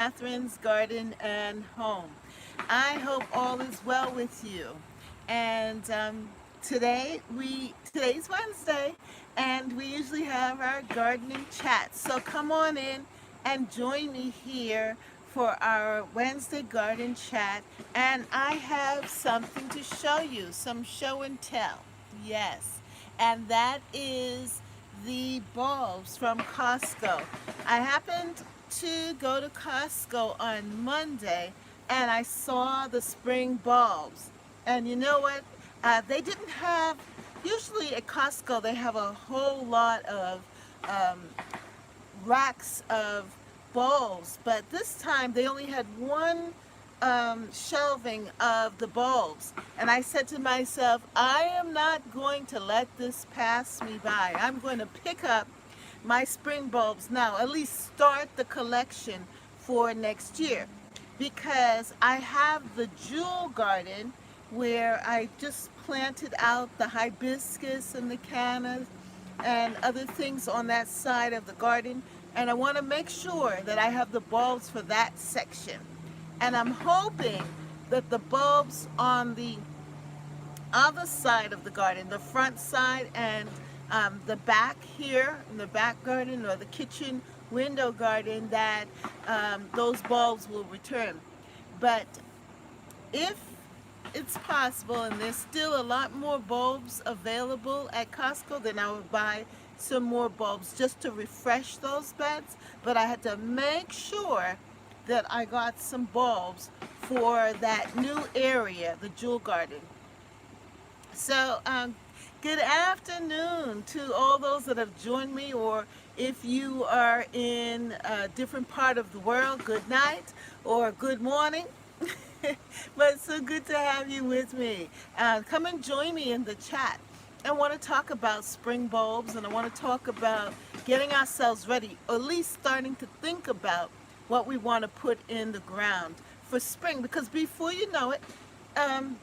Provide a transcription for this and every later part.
Catherine's Garden and Home. I hope all is well with you. And today's Wednesday, and we usually have our gardening chat. So come on in and join me here for our Wednesday garden chat. And I have something to show you, some show and tell. Yes, and that is the bulbs from Costco. I happened to go to Costco on Monday and I saw the spring bulbs. And you know what? They didn't have, usually at Costco, they have a whole lot of um, racks of bulbs, but this time they only had one shelving of the bulbs. And I said to myself, I am not going to let this pass me by. I'm going to pick up my spring bulbs now, at least start the collection for next year. Because I have the jewel garden where I just planted out the hibiscus and the cannas and other things on that side of the garden. And I want to make sure that I have the bulbs for that section. And I'm hoping that the bulbs on the other side of the garden, the front side and the back here in the back garden or the kitchen window garden, that those bulbs will return. But if it's possible and there's still a lot more bulbs available at Costco, then I would buy some more bulbs just to refresh those beds. But I had to make sure that I got some bulbs for that new area, the jewel garden. So, good afternoon to all those that have joined me, or if you are in a different part of the world, good night or good morning. But it's so good to have you with me. Come and join me in the chat. I want to talk about spring bulbs, and I want to talk about getting ourselves ready, or at least starting to think about what we want to put in the ground for spring, because before you know it, um,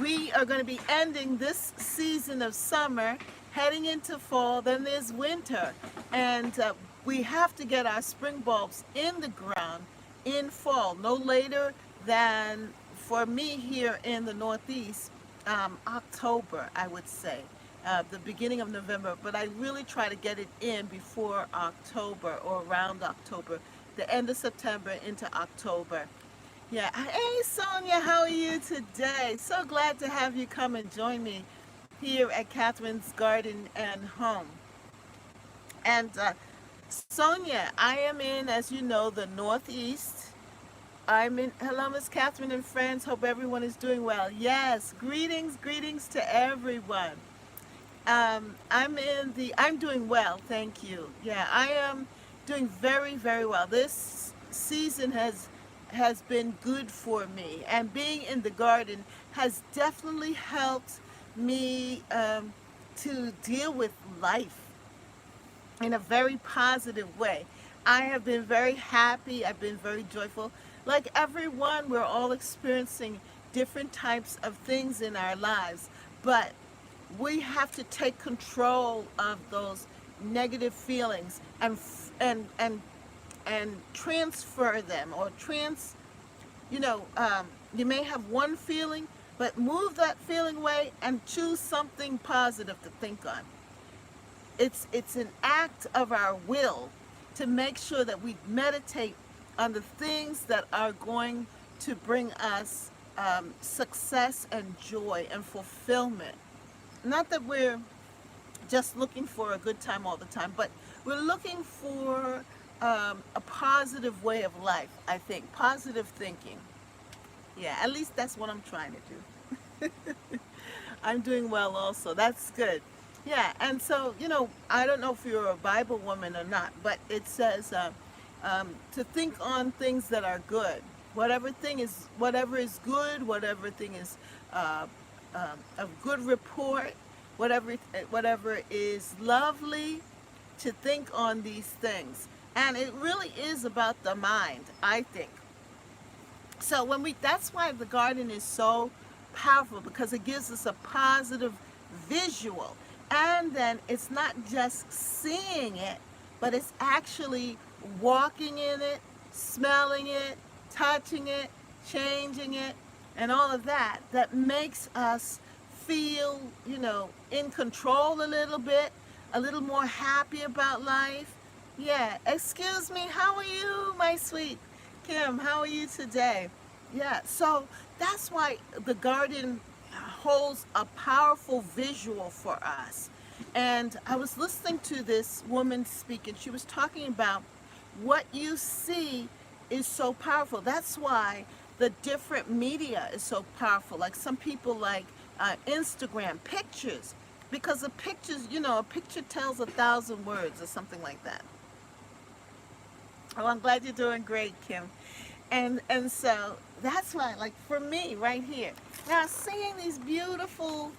we are going to be ending this season of summer, heading into fall, then there's winter. And we have to get our spring bulbs in the ground in fall, no later than, for me here in the Northeast, October, I would say. The beginning of November, but I really try to get it in before October or around October, the end of September into October. Yeah. Hey, Sonia, how are you today? So glad to have you come and join me here at Catherine's Garden and Home. And Sonia, I am in, as you know, the Northeast. I'm in, hello, Miss Catherine and friends. Hope everyone is doing well. Yes, greetings to everyone. I'm doing well, thank you. Yeah, I am doing very well. This season has been good for me, and being in the garden has definitely helped me to deal with life in a very positive way. I have been very happy. I've been very joyful. Like everyone, we're all experiencing different types of things in our lives, but we have to take control of those negative feelings and transfer them, or you may have one feeling, but move that feeling away and choose something positive to think on. It's an act of our will to make sure that we meditate on the things that are going to bring us success and joy and fulfillment. Not that we're just looking for a good time all the time, but we're looking for a positive way of life, I think. Positive thinking. Yeah, at least that's what I'm trying to do. I'm doing well also. That's good. Yeah, and so, I don't know if you're a Bible woman or not, but it says to think on things that are good. Whatever is good, whatever thing is of good report, whatever is lovely, to think on these things. And it really is about the mind, I think. So that's why the garden is so powerful, because it gives us a positive visual. And then it's not just seeing it, but it's actually walking in it, smelling it, touching it, changing it, and all of that, that makes us feel, in control a little more happy about life. Yeah, excuse me, how are you, my sweet Kim? How are you today? Yeah, so that's why the garden holds a powerful visual for us. And I was listening to this woman speak, and she was talking about what you see is so powerful. That's why the different media is so powerful. Like some people like Instagram pictures, because the pictures, a picture tells 1,000 words or something like that. Oh, I'm glad you're doing great, Kim. And so that's why, like for me, right here, now seeing these beautiful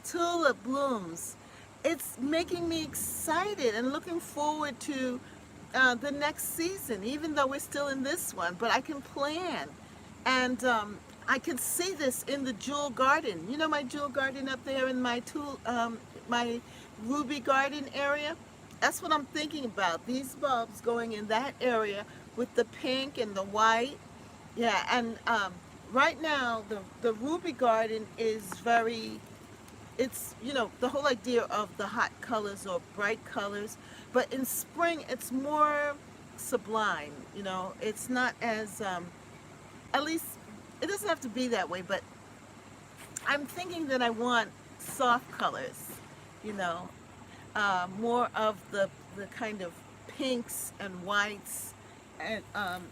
tulip blooms, it's making me excited and looking forward to the next season, even though we're still in this one. But I can plan, and I can see this in the jewel garden. You know my jewel garden up there in my ruby garden area. That's what I'm thinking about. These bulbs going in that area with the pink and the white. Yeah, and right now the ruby garden is very, it's, the whole idea of the hot colors or bright colors, but in spring it's more sublime. It's not as at least it doesn't have to be that way, but I'm thinking that I want soft colors, you know, more of the kind of pinks and whites and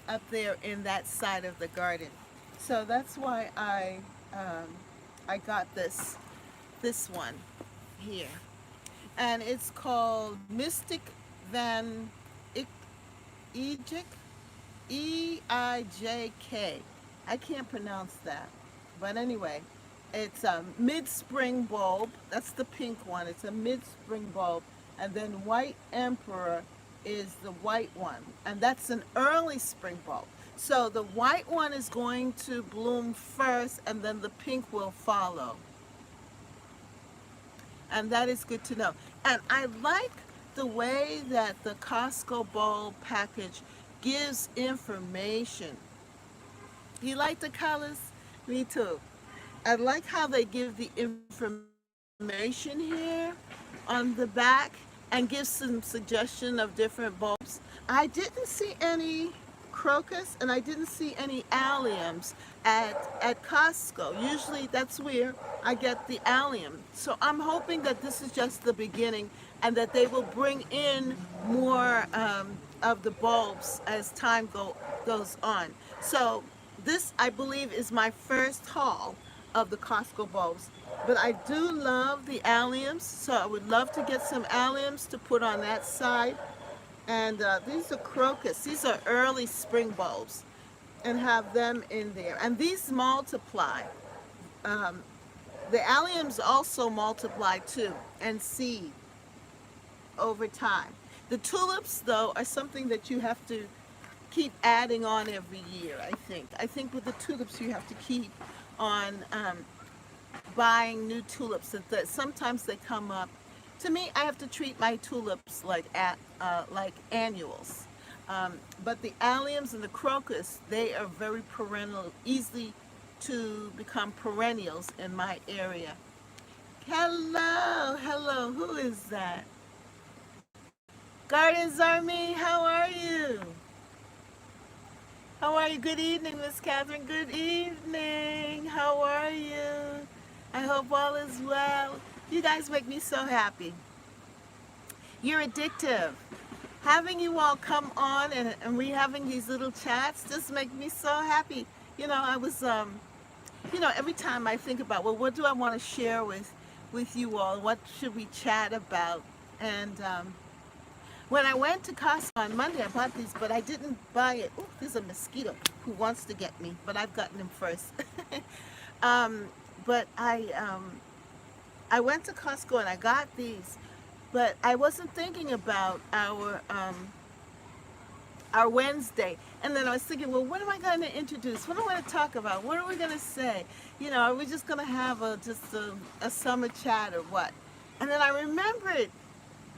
up there in that side of the garden. So that's why I got this one here, and it's called Mystic Van Ejik, Eijk. I can't pronounce that, but anyway, it's a mid-spring bulb. That's the pink one. It's a mid-spring bulb, and then White Emperor is the white one, and that's an early spring bulb. So the white one is going to bloom first, and then the pink will follow. And that is good to know. And I like the way that the Costco bulb package gives information. You like the colors? Me too. I like how they give the information here on the back and give some suggestion of different bulbs. I didn't see any crocus and I didn't see any alliums at Costco. Usually that's where I get the allium. So I'm hoping that this is just the beginning and that they will bring in more of the bulbs as time goes on. So this, I believe, is my first haul of the Costco bulbs. But I do love the alliums, so I would love to get some alliums to put on that side. And these are crocus. These are early spring bulbs, and have them in there. And these multiply. Um, the alliums also multiply too and seed over time. The tulips, though, are something that you have to keep adding on every year, I think. I think with the tulips you have to keep on buying new tulips. That sometimes they come up. To me, I have to treat my tulips like annuals. But the alliums and the crocus, they are very perennial, easily to become perennials in my area. Hello, hello, who is that? Gardens Army, how are you? How are you? Good evening, Miss Catherine. Good evening. How are you? I hope all is well. You guys make me so happy. You're addictive. Having you all come on and we having these little chats just make me so happy. I was, every time I think about, well, what do I want to share with you all? What should we chat about? And when I went to Costco on Monday, I bought these, but I didn't buy it. Oh, there's a mosquito who wants to get me, but I've gotten him first. But I went to Costco and I got these, but I wasn't thinking about our Wednesday. And then I was thinking, well, what am I going to introduce? What am I going to talk about? What are we going to say? Are we just going to have just a summer chat or what? And then I remembered,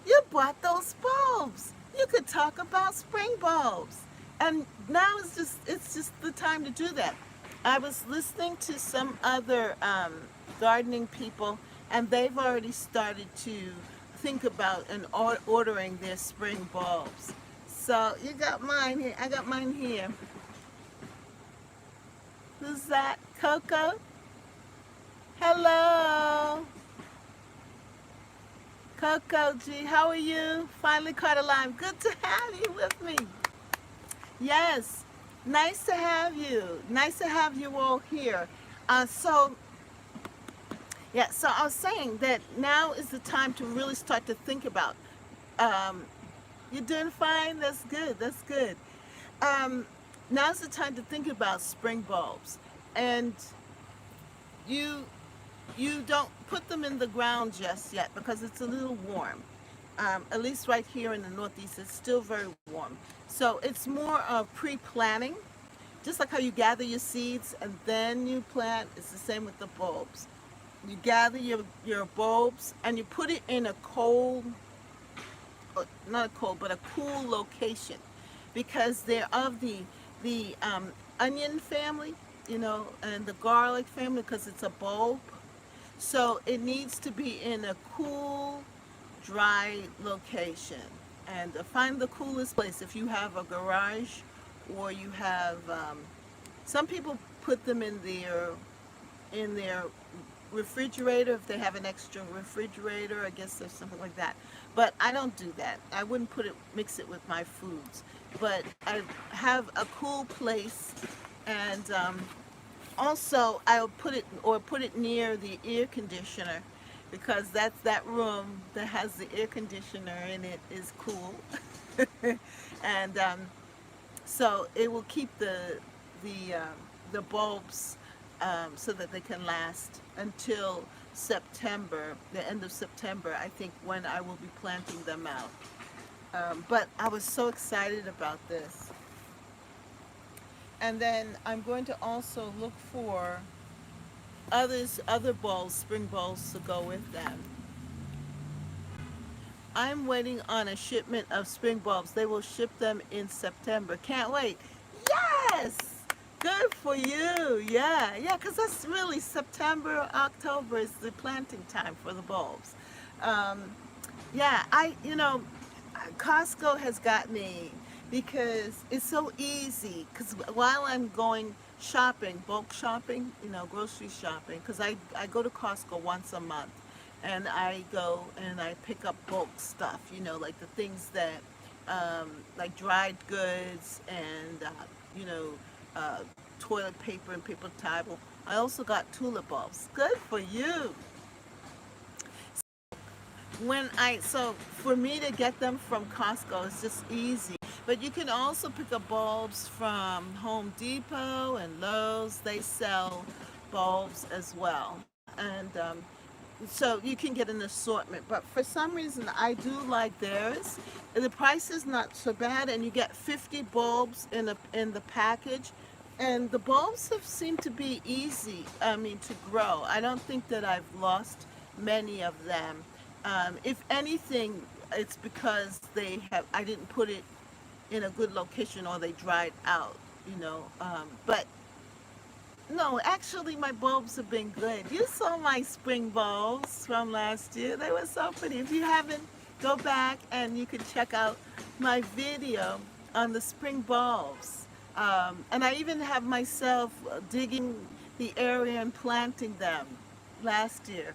you bought those bulbs. You could talk about spring bulbs. And now it's just the time to do that. I was listening to some other gardening people, and they've already started to think about and ordering their spring bulbs. So you got mine here. I got mine here. Who's that? Coco? Hello. Coco G, how are you? Finally caught a line. Good to have you with me. Yes, nice to have you. Nice to have you all here. So, yeah, so I was saying that now is the time to really start to think about. Um, you're doing fine. That's good. That's good. Um, Now's the time to think about spring bulbs, and you you don't put them in the ground just yet because it's a little warm. At least right here in the Northeast, it's still very warm. So it's more of pre-planting, just like how you gather your seeds and then you plant. It's the same with the bulbs. You gather your bulbs and you put it in a cold, not a cold, but a cool location, because they're of the onion family, and the garlic family, because it's a bulb. So it needs to be in a cool, dry location. And find the coolest place. If you have a garage, or you have, some people put them in their refrigerator if they have an extra refrigerator. I guess there's something like that. But I don't do that. I wouldn't mix it with my foods. But I have a cool place, and also I'll put it near the air conditioner, because that room that has the air conditioner in it is cool. And so it will keep the bulbs, so that they can last until September, the end of September, I think, when I will be planting them out. But I was so excited about this. And then I'm going to also look for other bulbs, spring bulbs, to go with them. I'm waiting on a shipment of spring bulbs. They will ship them in September. Can't wait. Yes! Good for you. Yeah, yeah, because that's really September, October is the planting time for the bulbs. Um, yeah, Costco has got me, because it's so easy. Because while I'm going shopping, bulk shopping, grocery shopping, because I go to Costco once a month, and I go and I pick up bulk stuff, like the things that, like dried goods, and, you know, uh, toilet paper and paper towel. I also got tulip bulbs. Good for you. So for me to get them from Costco, it's just easy. But you can also pick up bulbs from Home Depot and Lowe's. They sell bulbs as well. And so you can get an assortment. But for some reason, I do like theirs. The price is not so bad, and you get 50 bulbs in the package. And the bulbs have seemed to be easy, to grow. I don't think that I've lost many of them. If anything, it's because I didn't put it in a good location, or they dried out, But no, actually, my bulbs have been good. You saw my spring bulbs from last year. They were so pretty. If you haven't, go back and you can check out my video on the spring bulbs. And I even have myself digging the area and planting them last year.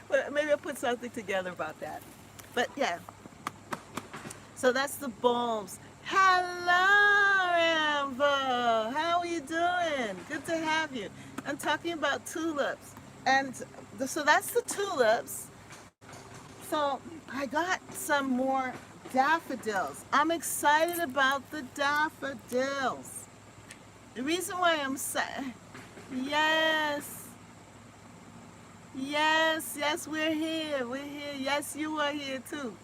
But maybe I'll put something together about that. But yeah, so that's the bulbs. Hello, Rambo. How are you doing? Good to have you. I'm talking about tulips. And so that's the tulips. So I got some more daffodils. I'm excited about the daffodils. The reason why I'm saying, yes, yes, we're here. We're here. Yes, you are here too.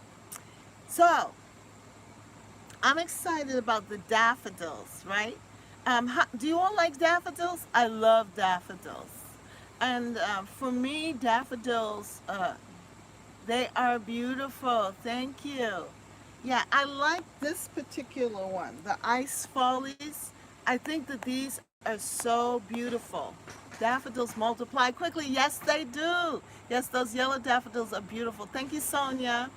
So I'm excited about the daffodils, right? Do you all like daffodils? I love daffodils. And for me, daffodils, they are beautiful. Thank you. Yeah, I like this particular one, the ice follies. I think that these are so beautiful. Daffodils multiply quickly. Yes, they do. Yes, those yellow daffodils are beautiful. Thank you, Sonia.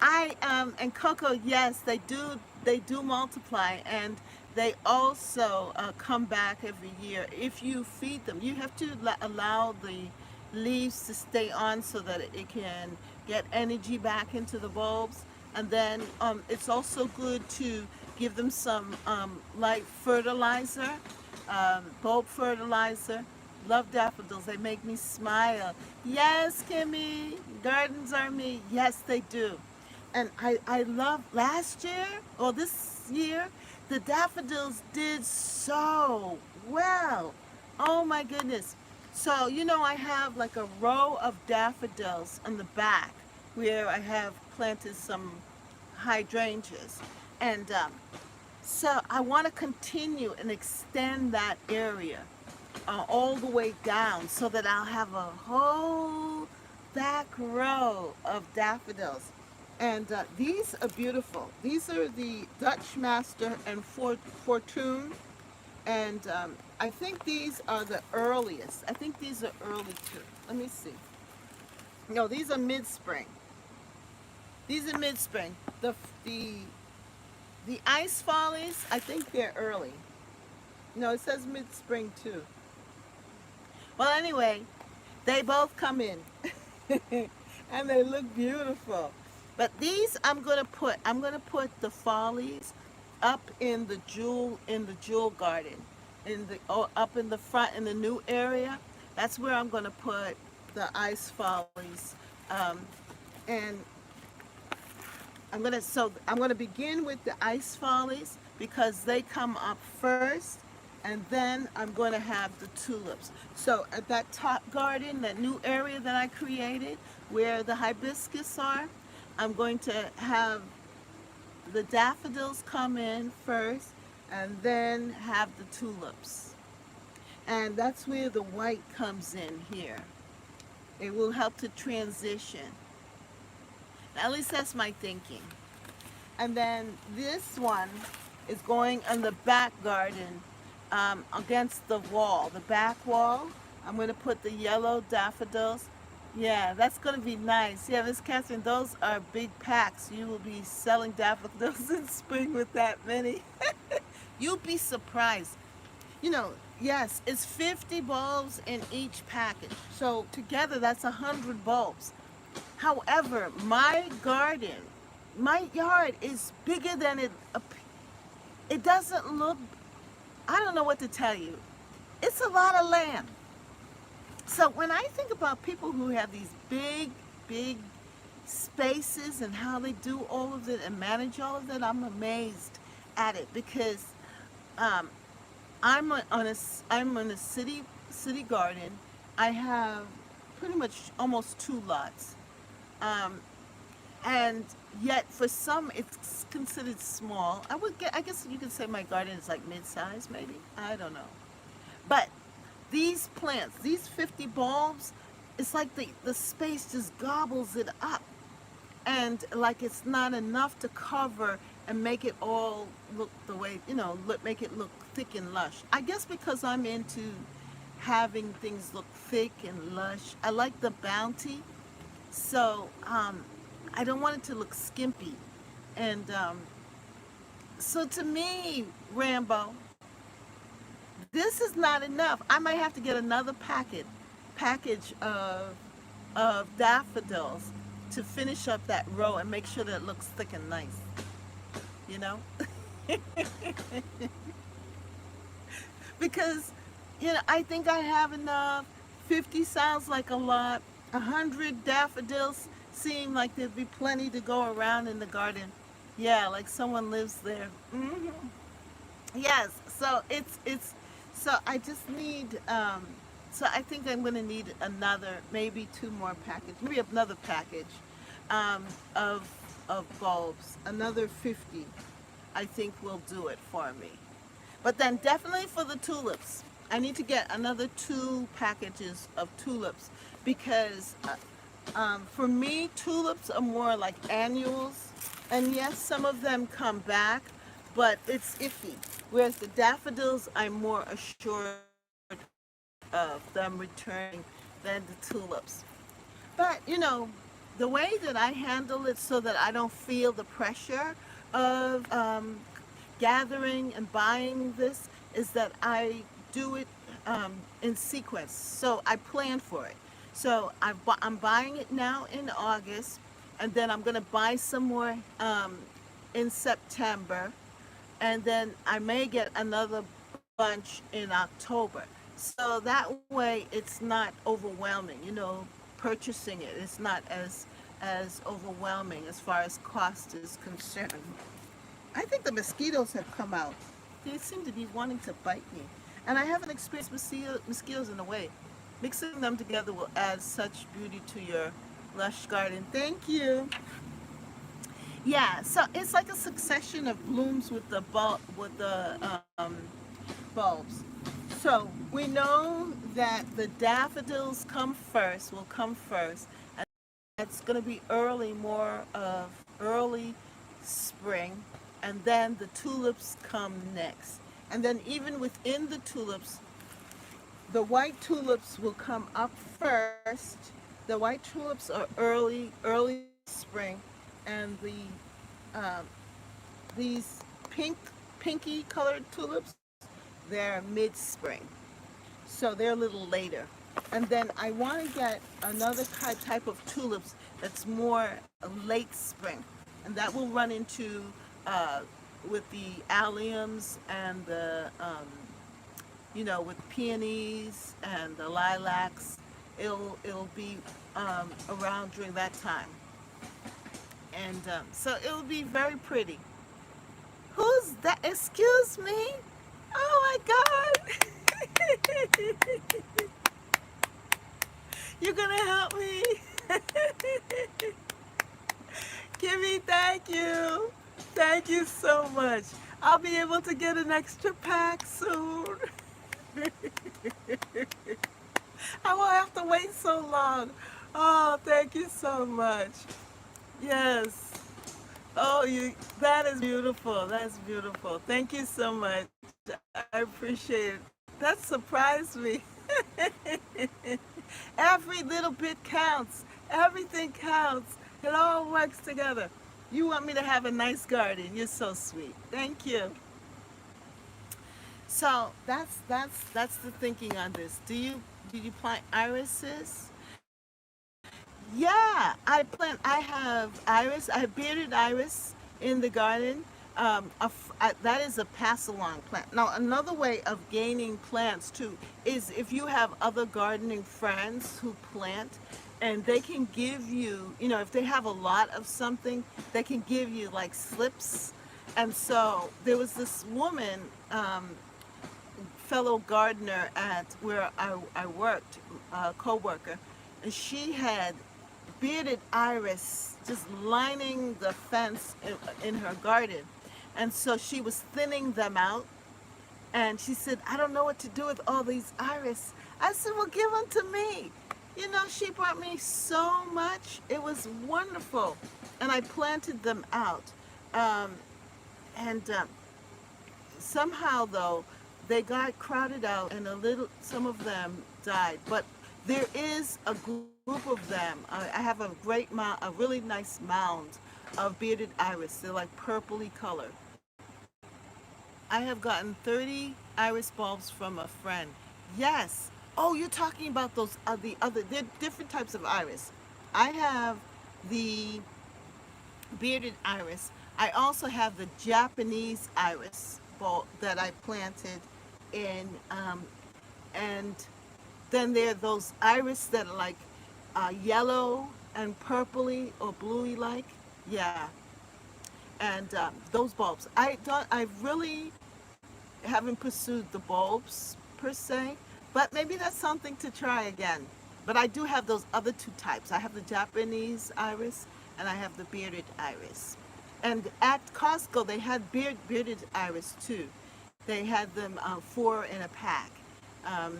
I and Coco, yes, they do multiply, and they also come back every year if you feed them. You have to allow the leaves to stay on so that it can get energy back into the bulbs, and then it's also good to give them some light fertilizer, bulb fertilizer. Love daffodils. They make me smile. Yes, Kimmy. Gardens are me. Yes, they do. And I love last year or this year, the daffodils did so well. Oh my goodness. So, I have like a row of daffodils on the back where I have planted some hydrangeas. And so I want to continue and extend that area all the way down so that I'll have a whole back row of daffodils. And these are beautiful. These are the Dutch Master and Fortune. And I think these are the earliest. I think these are early too. Let me see. No, these are mid-spring. These are mid-spring. The the ice follies, I think they're early. No, it says mid-spring too. Well, anyway, they both come in and they look beautiful. But these I'm gonna put the follies up in the jewel garden, up in the front in the new area. That's where I'm gonna put the ice follies. Um, and I'm gonna begin with the ice follies because they come up first, and then I'm going to have the tulips. So at that top garden, that new area that I created where the hibiscus are, I'm going to have the daffodils come in first, and then have the tulips. And that's where the white comes in here. It will help to transition. At least that's my thinking. And then this one is going in the back garden, against the wall, the back wall. I'm going to put the yellow daffodils. Yeah, that's going to be nice. Yeah, Miss Catherine, those are big packs. You will be selling daffodils in spring with that many. You'll be surprised. Yes, it's 50 bulbs in each package. So together, that's 100 bulbs. However, my yard is bigger than it doesn't look. I don't know what to tell you. It's a lot of land. So when I think about people who have these big, big spaces and how they do all of it and manage all of it, I'm amazed at it because um, I'm on a city garden. I have pretty much almost two lots. Um, and yet for some it's considered small. I guess you could say my garden is like mid-size maybe. I don't know. But these plants, these 50 bulbs, it's like the space just gobbles it up. And like it's not enough to cover and make it all look the way, make it look thick and lush. I guess because I'm into having things look thick and lush. I like the bounty. So I don't want it to look skimpy. And so to me, Rambo, this is not enough. I might have to get another package of daffodils to finish up that row and make sure that it looks thick and nice. You know? Because, I think I have enough. 50 sounds like a lot. 100 daffodils seem like there'd be plenty to go around in the garden. Yeah, like someone lives there. Yes, so so I just need, so I think I'm going to need another, maybe two more package, maybe another package um, of, of bulbs, another 50, I think will do it for me. But then definitely for the tulips, I need to get another two packages of tulips because for me, tulips are more like annuals. And yes, some of them come back, but it's iffy. Whereas the daffodils, I'm more assured of them returning than the tulips. But, the way that I handle it so that I don't feel the pressure of gathering and buying this is that I do it in sequence. So I plan for it. So I'm buying it now in August, and then I'm going to buy some more in September, and then I may get another bunch in October. So that way it's not overwhelming, purchasing it. It's not as overwhelming as far as cost is concerned. I think the mosquitoes have come out. They seem to be wanting to bite me. And I haven't experienced mosquitoes in a way. Mixing them together will add such beauty to your lush garden. Thank you. Yeah, so it's like a succession of blooms with the bulbs. So we know that the daffodils come first, will come first, and it's going to be early, more of early spring, and then the tulips come next. And then even within the tulips, the white tulips will come up first. The white tulips are early spring, and um, these pinky colored tulips, they're mid-spring. So they're a little later. And then I want to get another type of tulips that's more late spring, and that will run into uh, with the alliums and with peonies and the lilacs. It'll be around during that time, and so it'll be very pretty. Who's that? Excuse me. Oh my God. You're gonna help me. Kimmy, thank you. Thank you so much. I'll be able to get an extra pack soon. I won't have to wait so long. Oh, thank you so much. Yes. Oh, that is beautiful. That's beautiful. Thank you so much. I appreciate it. That surprised me. Every little bit counts. Everything counts. It all works together. You want me to have a nice garden. You're so sweet. Thank you. So that's the thinking on this. Do you plant irises? Yeah, I have iris. I have bearded iris in the garden. That is a pass along plant. Now, another way of gaining plants too is if you have other gardening friends who plant, and they can give you, if they have a lot of something, they can give you like slips. And so there was this woman, fellow gardener at where I worked, co-worker, and she had bearded iris just lining the fence in her garden. And so she was thinning them out, and she said, I don't know what to do with all these iris. I said, well, give them to me. She brought me so much. It was wonderful. And I planted them out. Um, and somehow, though, they got crowded out, and some of them died. But there is a group of them. I have a really nice mound of bearded iris. They're like purpley color. I have gotten 30 iris bulbs from a friend. Yes. Oh, you're talking about they're different types of iris. I have the bearded iris. I also have the Japanese iris bulb that I planted in, and then there are those iris that are like yellow and purpley or bluey like. Yeah, and those bulbs. I really haven't pursued the bulbs per se, but maybe that's something to try again. But I do have those other two types. I have the Japanese iris and I have the bearded iris. And at Costco, they had bearded iris too. They had them 4 in a pack. Um,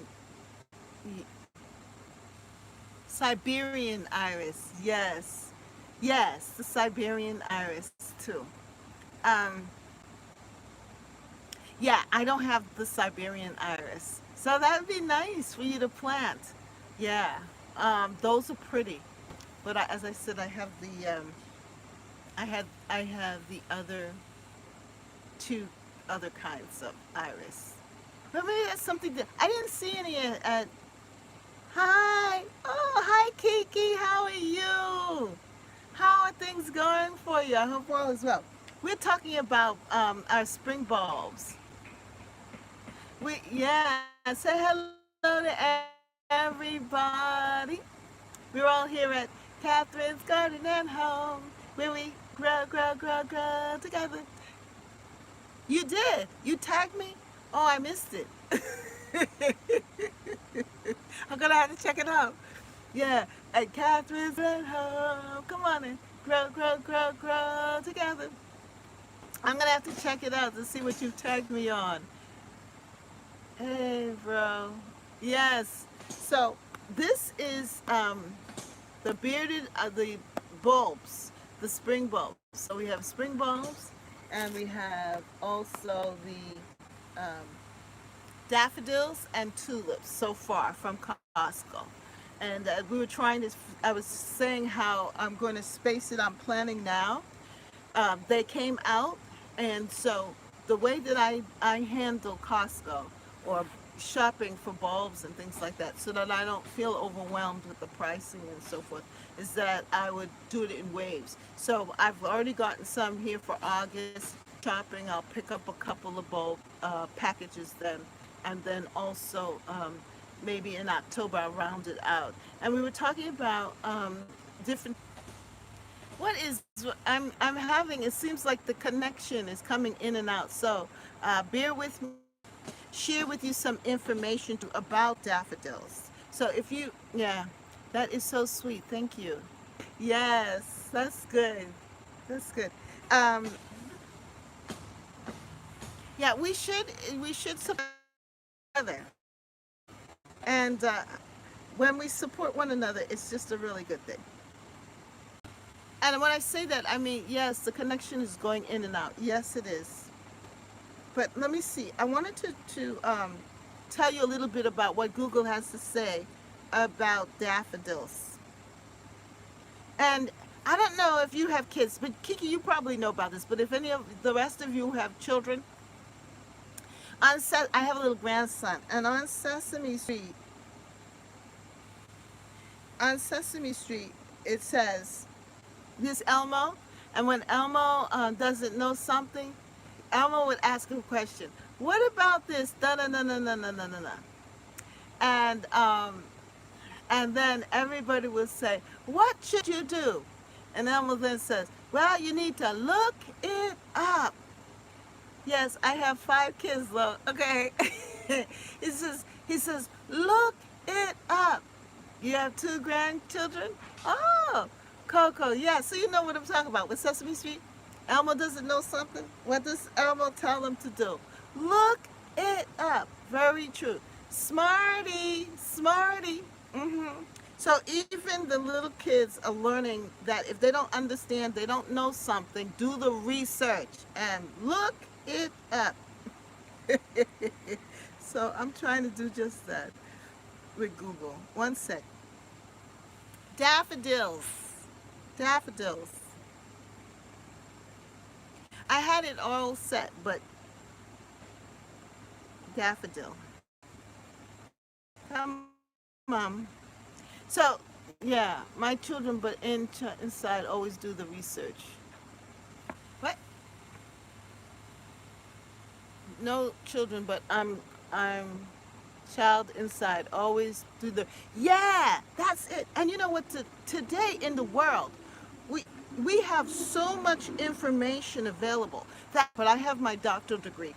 Siberian iris, yes. Yes, the Siberian iris too. Um, yeah, I don't have the Siberian iris, so that would be nice for you to plant. Yeah, those are pretty. But as I said, I have the other two other kinds of iris. But maybe that's something that I didn't see any at. Hi, oh hi Kiki, how are you? How are things going for you? I hope all is well. We're talking about our spring bulbs. Yeah, say hello to everybody. We're all here at Catherine's Garden and Home, where we grow together. You did. You tagged me. Oh, I missed it. I'm gonna have to check it out. Yeah, at Catherine's at home. Come on in. Grow together. I'm gonna have to check it out to see what you tagged me on. Hey, bro. Yes. So this is the bulbs, the spring bulbs. So we have spring bulbs, and we have also the daffodils and tulips so far from Costco. And we were trying to. I was saying how I'm going to space it. I'm planning now. They came out, and so the way that I handle Costco or shopping for bulbs and things like that, so that I don't feel overwhelmed with the pricing and so forth, is that I would do it in waves. So I've already gotten some here for August shopping. I'll pick up a couple of bulb packages then, and then also maybe in October I'll round it out. And we were talking about different. What is I'm having? It seems like the connection is coming in and out. So bear with me. Share with you some information about daffodils. So if you, yeah, that is so sweet. Thank you. Yes, that's good. That's good. Um, yeah, we should support each other, and when we support one another, it's just a really good thing. And when I say that, I mean yes, the connection is going in and out. Yes, it is. But let me see. I wanted to tell you a little bit about what Google has to say about daffodils. And I don't know if you have kids, but Kiki, you probably know about this. But if any of the rest of you have children, I have a little grandson, and on Sesame Street, it says this Elmo, and when Elmo doesn't know something, Elmo would ask a question. What about this? Da da da da da da da da. And and then everybody would say, "What should you do?" And Elmo then says, "Well, you need to look it up." Yes, I have 5 kids, though. Okay, he says, "Look it up." You have 2 grandchildren? Oh, Coco, yeah, so you know what I'm talking about. With Sesame Street, Elmo doesn't know something. What does Elmo tell him to do? Look it up. Very true. Smarty, smarty. So even the little kids are learning that if they don't understand, they don't know something, do the research and look it up. So I'm trying to do just that with Google. One sec. Daffodils. Daffodils. I had it all set, but daffodil. Come on. So, yeah, my children, but inside always do the research. What? No children, but I'm child inside. Always do the, yeah, that's it. And you know what? Today in the world, we we have so much information available that. But I have my doctoral degree,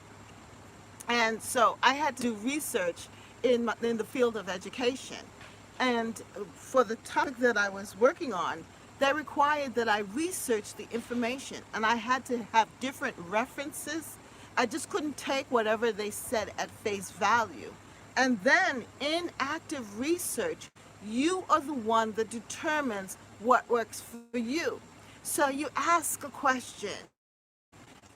and so I had to do research in the field of education, and for the topic that I was working on, that required that I research the information, and I had to have different references. I just couldn't take whatever they said at face value. And then in active research, you are the one that determines what works for you. So you ask a question,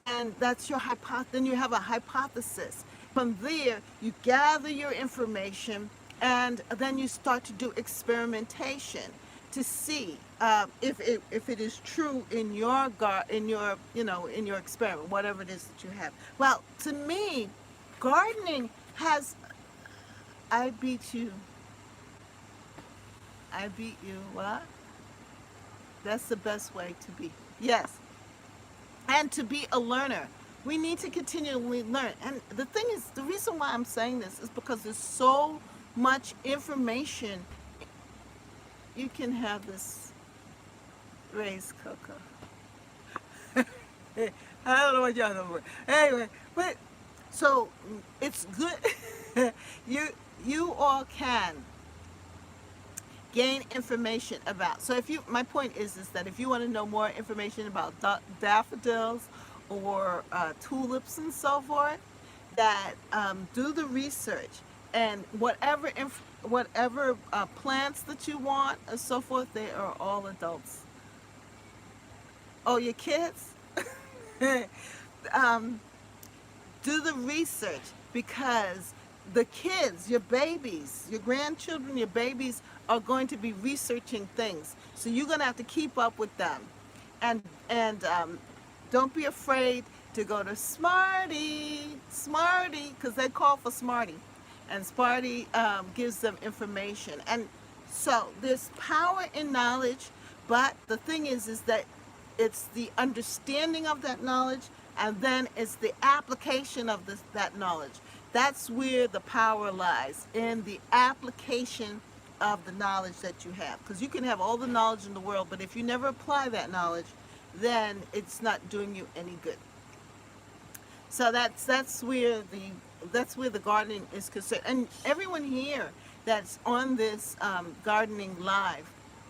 and that's your hypothesis. Then you have a hypothesis. From there, you gather your information, and then you start to do experimentation to see if it is true in your in your experiment, whatever it is that you have. Well, to me, gardening has. I beat you. I beat you. What? That's the best way to be. Yes. And to be a learner. We need to continually learn. And the thing is, the reason why I'm saying this is because there's so much information. You can have this raised cocoa. I don't know what y'all know. Anyway, but so it's good. you you all can gain information about. So if you, my point is that if you want to know more information about daffodils or tulips and so forth, that do the research, and whatever plants that you want and so forth, they are all adults. Oh, your kids? um, do the research, because the kids, your babies, your grandchildren, your babies are going to be researching things. So you're going to have to keep up with them. And don't be afraid to go to Smarty, because they call for Smarty. And Smarty gives them information. And so there's power in knowledge, but the thing is that it's the understanding of that knowledge, and then it's the application of that knowledge. That's where the power lies, in the application of the knowledge that you have. Because you can have all the knowledge in the world, but if you never apply that knowledge, then it's not doing you any good. So that's where the gardening is concerned. And everyone here that's on this gardening live,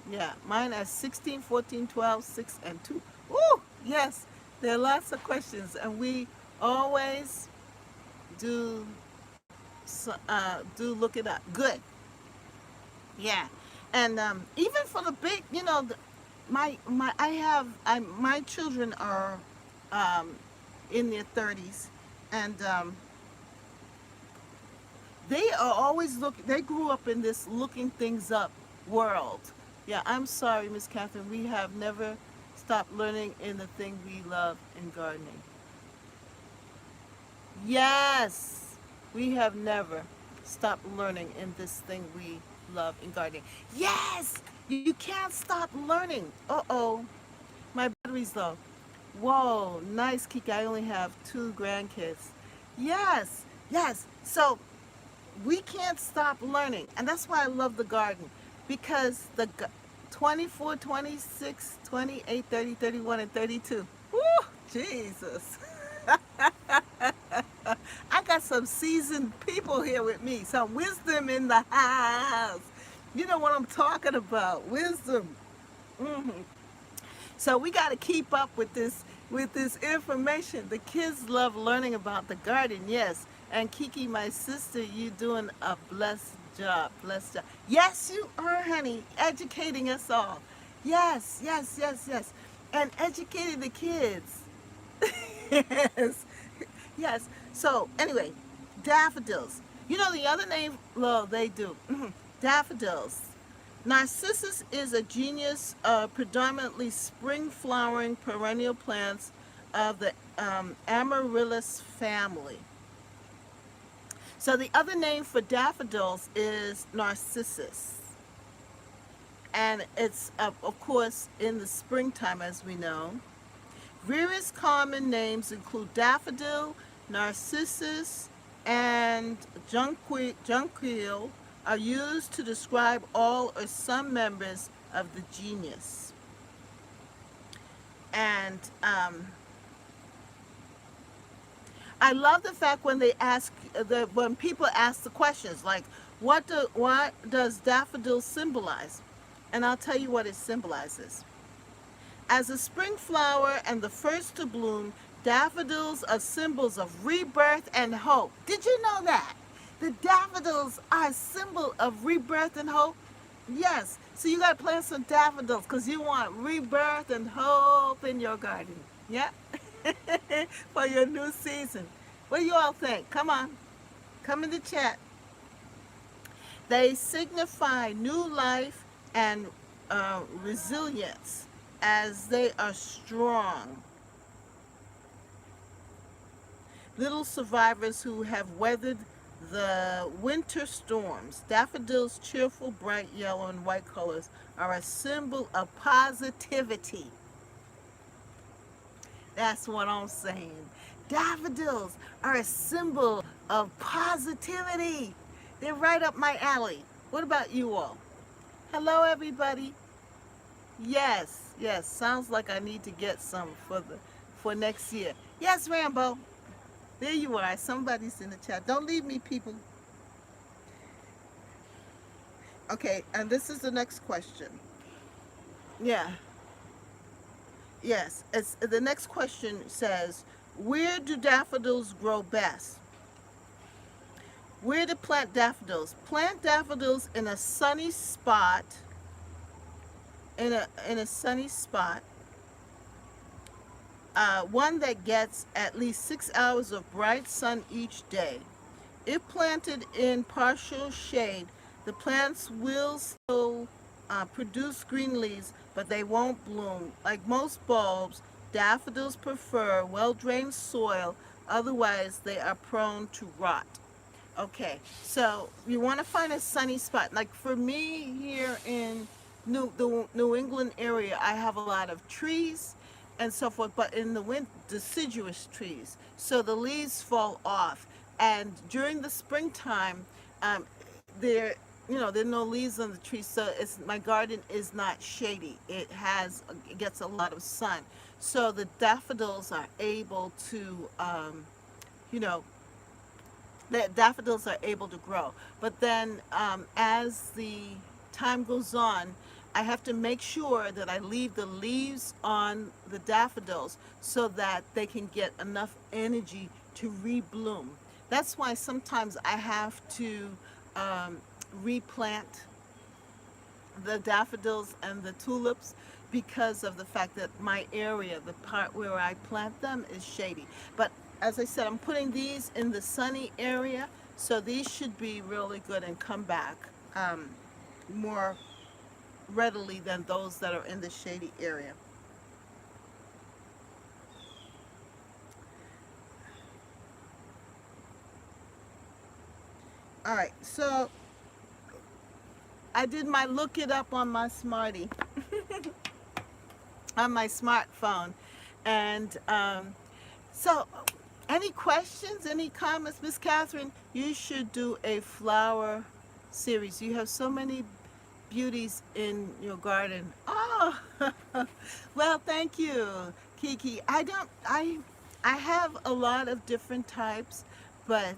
yeah, mine are 16, 14, 12, 6, and 2. Woo! Yes, there are lots of questions, and we always do do look it up. Good. Yeah, and even for the big, my children are um, in their 30s, and they are always looking. They grew up in this looking things up world. Yeah, I'm sorry, Miss Catherine. We have never stopped learning in the thing we love in gardening. Yes, we have never stopped learning in this thing we love in gardening. Yes, you can't stop learning. Uh-oh, my battery's low. Whoa, nice, Kiki. I only have 2 grandkids. Yes, yes. So we can't stop learning. And that's why I love the garden. Because 24, 26, 28, 30, 31, and 32. Woo, Jesus. I got some seasoned people here with me. Some wisdom in the house. You know what I'm talking about. Wisdom. Hmm. So we got to keep up with this information. The kids love learning about the garden, yes. And Kiki, my sister, you doing a blessed job. Blessed job. Yes, you are, honey. Educating us all. Yes, yes, yes, yes. And educating the kids. Yes. Yes. So anyway, daffodils. You know the other name? Well, they do. Daffodils. Narcissus is a genus of predominantly spring-flowering perennial plants of the Amaryllis family. So the other name for daffodils is Narcissus. And it's, of course, in the springtime, as we know. Various common names include daffodil, narcissus, and jonquil are used to describe all or some members of the genus. And I love the fact when when people ask the questions like, what does daffodil symbolize? And I'll tell you what it symbolizes. As a spring flower and the first to bloom, daffodils are symbols of rebirth and hope. Did you know that? The daffodils are a symbol of rebirth and hope. Yes. So you got to plant some daffodils because you want rebirth and hope in your garden. Yeah. For your new season. What do you all think? Come on. Come in the chat. They signify new life and resilience as they are strong. Little survivors who have weathered the winter storms. Daffodils' cheerful, bright yellow and white colors are a symbol of positivity. That's what I'm saying. Daffodils are a symbol of positivity. They're right up my alley. What about you all? Hello, everybody. Yes, yes. Sounds like I need to get some for next year. Yes, Rambo. There you are. Somebody's in the chat. Don't leave me, people. Okay, and this is the next question. Yeah. Yes. It's the next question says, where do daffodils grow best? Where to plant daffodils? Plant daffodils in a sunny spot. In a sunny spot. One that gets at least 6 hours of bright sun each day. If planted in partial shade, the plants will still produce green leaves, but they won't bloom. Like most bulbs, daffodils prefer well-drained soil, otherwise they are prone to rot. Okay, so you want to find a sunny spot. Like for me here in the New England area, I have a lot of trees and so forth, but in the winter, deciduous trees. So the leaves fall off, and during the springtime, um, there there are no leaves on the trees, so my garden is not shady. It gets a lot of sun, so the daffodils are able to you know the daffodils are able to grow. But then, as the time goes on, I have to make sure that I leave the leaves on the daffodils so that they can get enough energy to rebloom. That's why sometimes I have to um, replant the daffodils and the tulips because of the fact that my area, the part where I plant them, is shady. But as I said, I'm putting these in the sunny area, so these should be really good and come back um, more readily than those that are in the shady area. All right, so I did my look it up on my smarty, on my smartphone, and so, any questions, any comments? Miss Catherine, you should do a flower series. You have so many beauties in your garden. Oh, well, thank you, Kiki. I have a lot of different types, but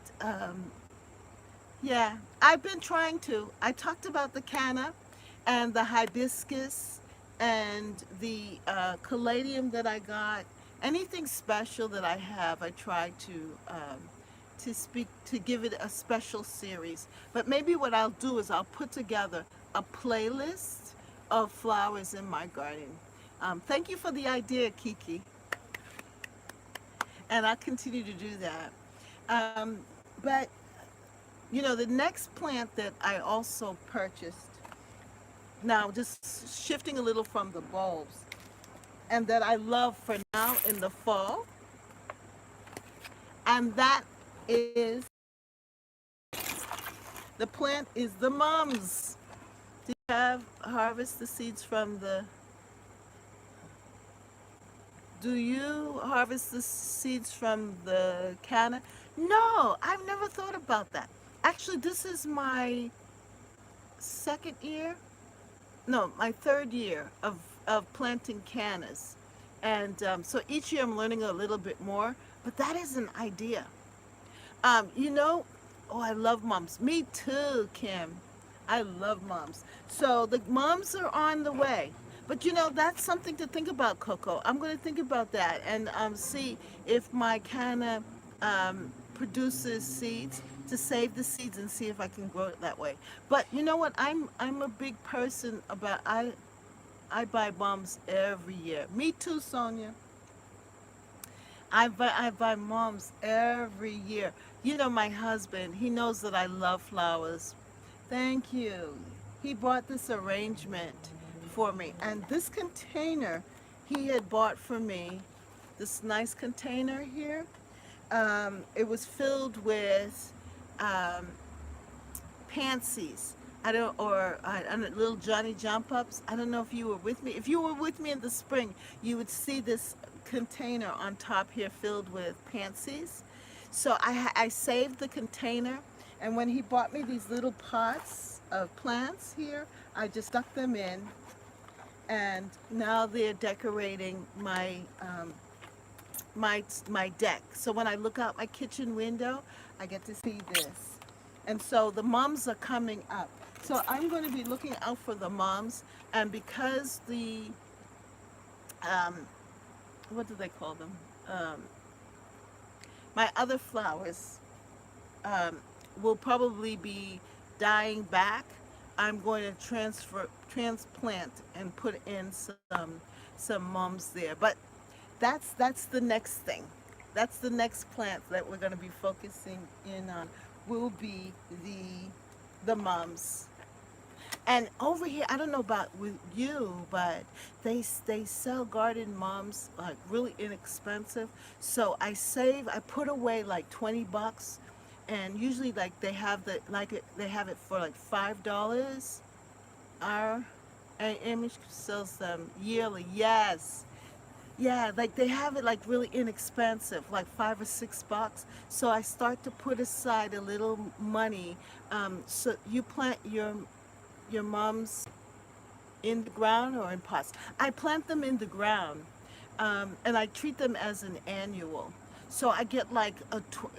yeah, I've been trying to. I talked about the canna and the hibiscus and the caladium that I got. Anything special that I have, I try to give it a special series. But maybe what I'll do is I'll put together a playlist of flowers in my garden. Thank you for the idea, Kiki, and I'll continue to do that. But the next plant that I also purchased, now just shifting a little from the bulbs, and that I love for now in the fall, and that is the plant is the mums. Do you have harvest the seeds from the Do you harvest the seeds from the canna? No, I've never thought about that. Actually, this is my second year, no, my third year of planting cannas. And so each year I'm learning a little bit more, but that is an idea. Um, you know, oh, I love mums. Me too, Kim. I love mums. So the mums are on the way. But that's something to think about, Coco. I'm going to think about that and see if my canna produces seeds to save the seeds and see if I can grow it that way. But you know what? I'm a big person about I buy mums every year. Me too, Sonia. I buy mums every year. You know, my husband, he knows that I love flowers. Thank you. He bought this arrangement for me. And this container he had bought for me, this nice container here, it was filled with um, pansies. I don't, or little Johnny jump ups. I don't know if you were with me. If you were with me in the spring, you would see this container on top here filled with pansies. So I saved the container, and when he bought me these little pots of plants here, I just stuck them in, and now they're decorating my deck. So when I look out my kitchen window, I get to see this. And so the mums are coming up. So I'm going to be looking out for the mums, and because the um, what do they call them? My other flowers um, will probably be dying back. I'm going to transplant and put in some mums there. But that's the next thing. That's the next plant that we're going to be focusing in on. Will be the mums. And over here, I don't know about with you, but they sell garden mums like really inexpensive. So I put away like 20 bucks, and usually like they have it for like $5. Our Image sells them yearly. Yes. Yeah, like they have it like really inexpensive, like $5 or $6. So I start to put aside a little money. So you plant your mums in the ground or in pots? I plant them in the ground, and I treat them as an annual. So I get like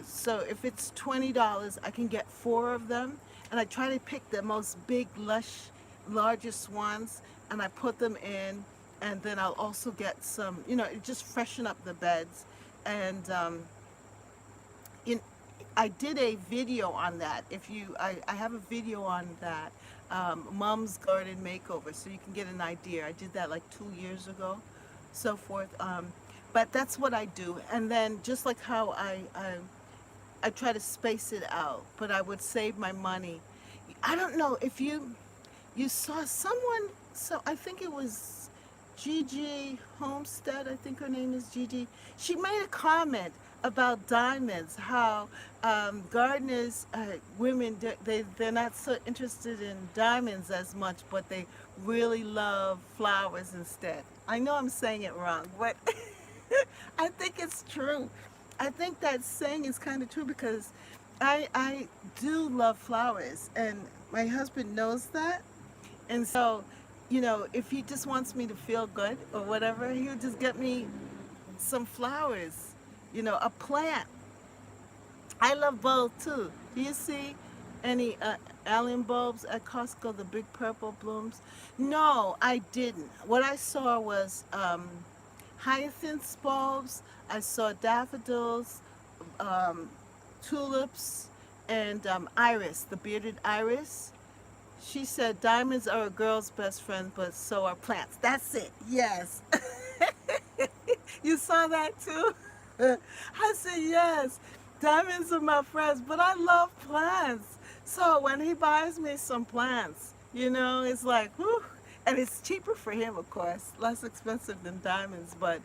so if it's $20, I can get 4 of them, and I try to pick the most big, lush, largest ones, and I put them in, and then I'll also get some, just freshen up the beds, and in I did a video on that. I have a video on that, Mom's Garden Makeover, so you can get an idea. I did that like 2 years ago, so forth. But that's what I do, and then just like how I try to space it out, but I would save my money. I don't know if you saw someone. So I think it was Gigi Homestead, I think her name is Gigi. She made a comment about diamonds, how gardeners, women, they're not so interested in diamonds as much, but they really love flowers instead. I know I'm saying it wrong, but I think it's true. I think that saying is kind of true because I do love flowers, and my husband knows that. And so, if he just wants me to feel good or whatever, he'll just get me some flowers, a plant. I love bulbs too. Do you see any allium bulbs at Costco, the big purple blooms? No, I didn't. What I saw was hyacinth bulbs. I saw daffodils, tulips, and iris, the bearded iris. She said diamonds are a girl's best friend, but so are plants. That's it. Yes. You saw that too? I said yes. Diamonds are my friends, but I love plants. So when he buys me some plants, it's like, whew. And it's cheaper for him, of course, less expensive than diamonds, but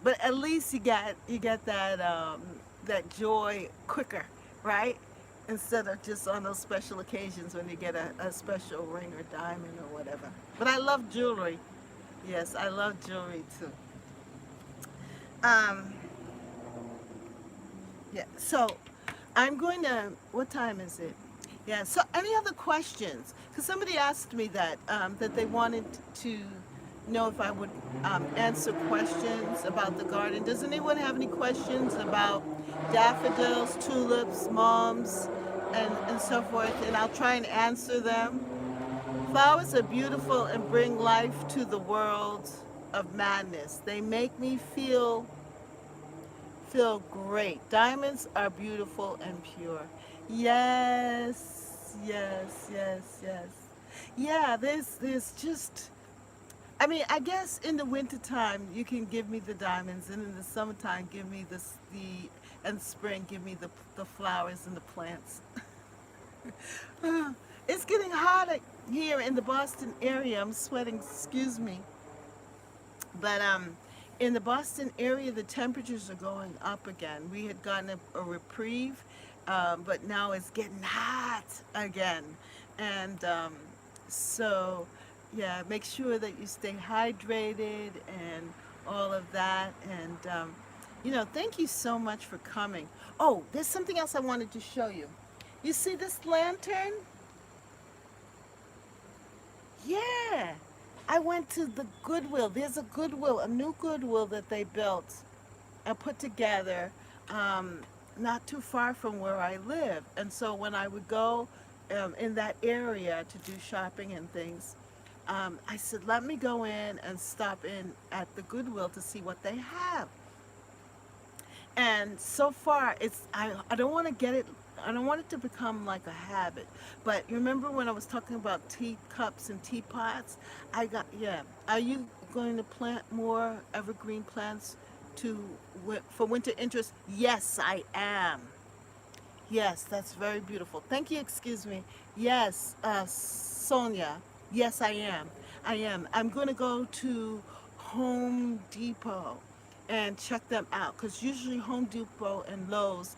at least you get that joy quicker, right? Instead of just on those special occasions when you get a special ring or diamond or whatever. But I love jewelry. Yes, I love jewelry too. Um, yeah, so I'm going to, what time is it? Yeah, so any other questions? Because somebody asked me that they wanted to know if I would answer questions about the garden. Does anyone have any questions about daffodils, tulips, mums, and so forth? And I'll try and answer them. Flowers are beautiful and bring life to the world of madness. They make me feel great. Diamonds are beautiful and pure. Yes, yes, yes, yes. Yeah, there's just I mean, I guess in the wintertime you can give me the diamonds, and in the summertime give me the and spring give me the flowers and the plants. It's getting hotter here in the Boston area. I'm sweating, excuse me. But in the Boston area, the temperatures are going up again. We had gotten a reprieve, but now it's getting hot again. And so, yeah, make sure that you stay hydrated and all of that. And, thank you so much for coming. Oh, there's something else I wanted to show you. You see this lantern? Yeah. I went to the Goodwill. There's a Goodwill, a new Goodwill that they built and put together um, not too far from where I live. And so when I would go in that area to do shopping and things, I said, let me go in and stop in at the Goodwill to see what they have. And so far I don't want to get it, I don't want it to become like a habit. But you remember when I was talking about teacups and teapots? Yeah, are you going to plant more evergreen plants to for winter interest? Yes, I am. Yes, that's very beautiful. Thank you. Excuse me. Yes, Sonia. Yes, I am. I am. I'm going to go to Home Depot and check them out because usually Home Depot and Lowe's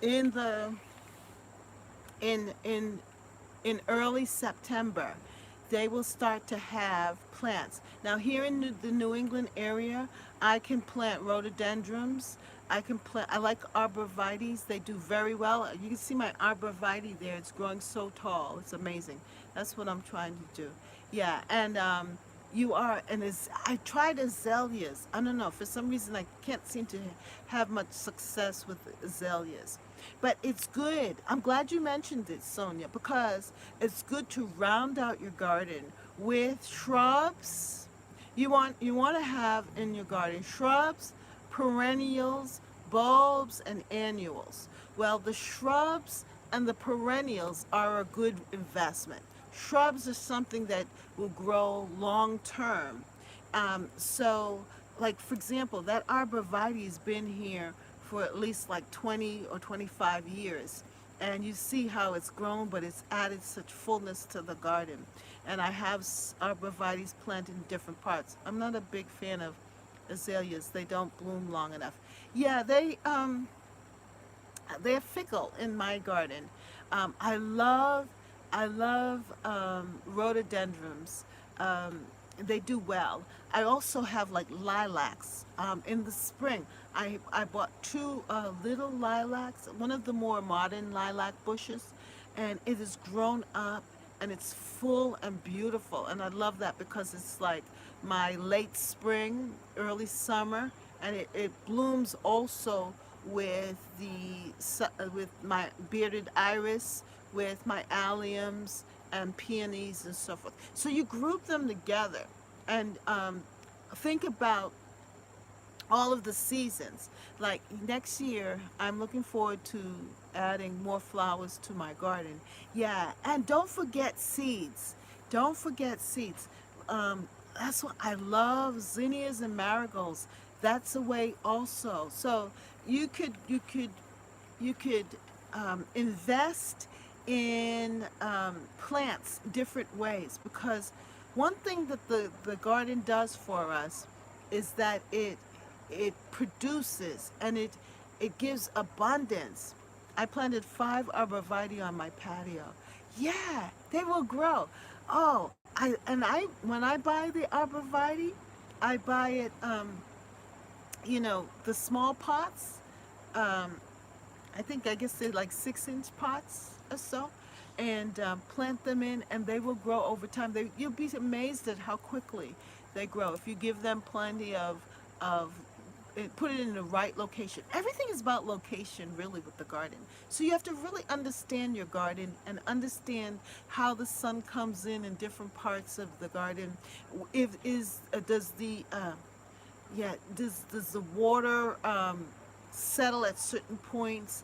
in the in in in early September, they will start to have plants. Now, here in the New England area, I can plant rhododendrons. I like arborvitaes. They do very well. You can see my arborvitae there. It's growing so tall. It's amazing. That's what I'm trying to do. Yeah, and I tried azaleas. I don't know. For some reason, I can't seem to have much success with azaleas. But it's good. I'm glad you mentioned it, Sonia, because it's good to round out your garden with shrubs. You want to have in your garden shrubs, perennials, bulbs, and annuals. Well, the shrubs and the perennials are a good investment. Shrubs are something that will grow long term. Like for example, that arborvitae's been here for at least like 20 or 25 years. And you see how it's grown, but it's added such fullness to the garden. And I have arborvitae's planted in different parts. I'm not a big fan of azaleas. They don't bloom long enough. Yeah, they're fickle in my garden. I love rhododendrons. Um, they do well. I also have like lilacs. In the spring, I bought two little lilacs, one of the more modern lilac bushes, and it has grown up and it's full and beautiful. And I love that because it's like my late spring, early summer, and it blooms also with with my bearded iris, with my alliums and peonies and so forth. So you group them together and think about all of the seasons. Like next year, I'm looking forward to adding more flowers to my garden. Yeah, and don't forget seeds. Don't forget seeds. That's what I love, zinnias and marigolds. That's a way also. So you could invest in plants different ways because one thing that the garden does for us is that it produces and it gives abundance. I planted 5 arborvitae on my patio. Yeah, they will grow. Oh, I when I buy the arborvitae, I buy it the small pots. Um, I guess they're like 6-inch pots or so, and plant them in, and they will grow over time. You'll be amazed at how quickly they grow if you give them plenty of put it in the right location. Everything is about location, really, with the garden. So you have to really understand your garden and understand how the sun comes in different parts of the garden. If is does the yeah does the water settle at certain points?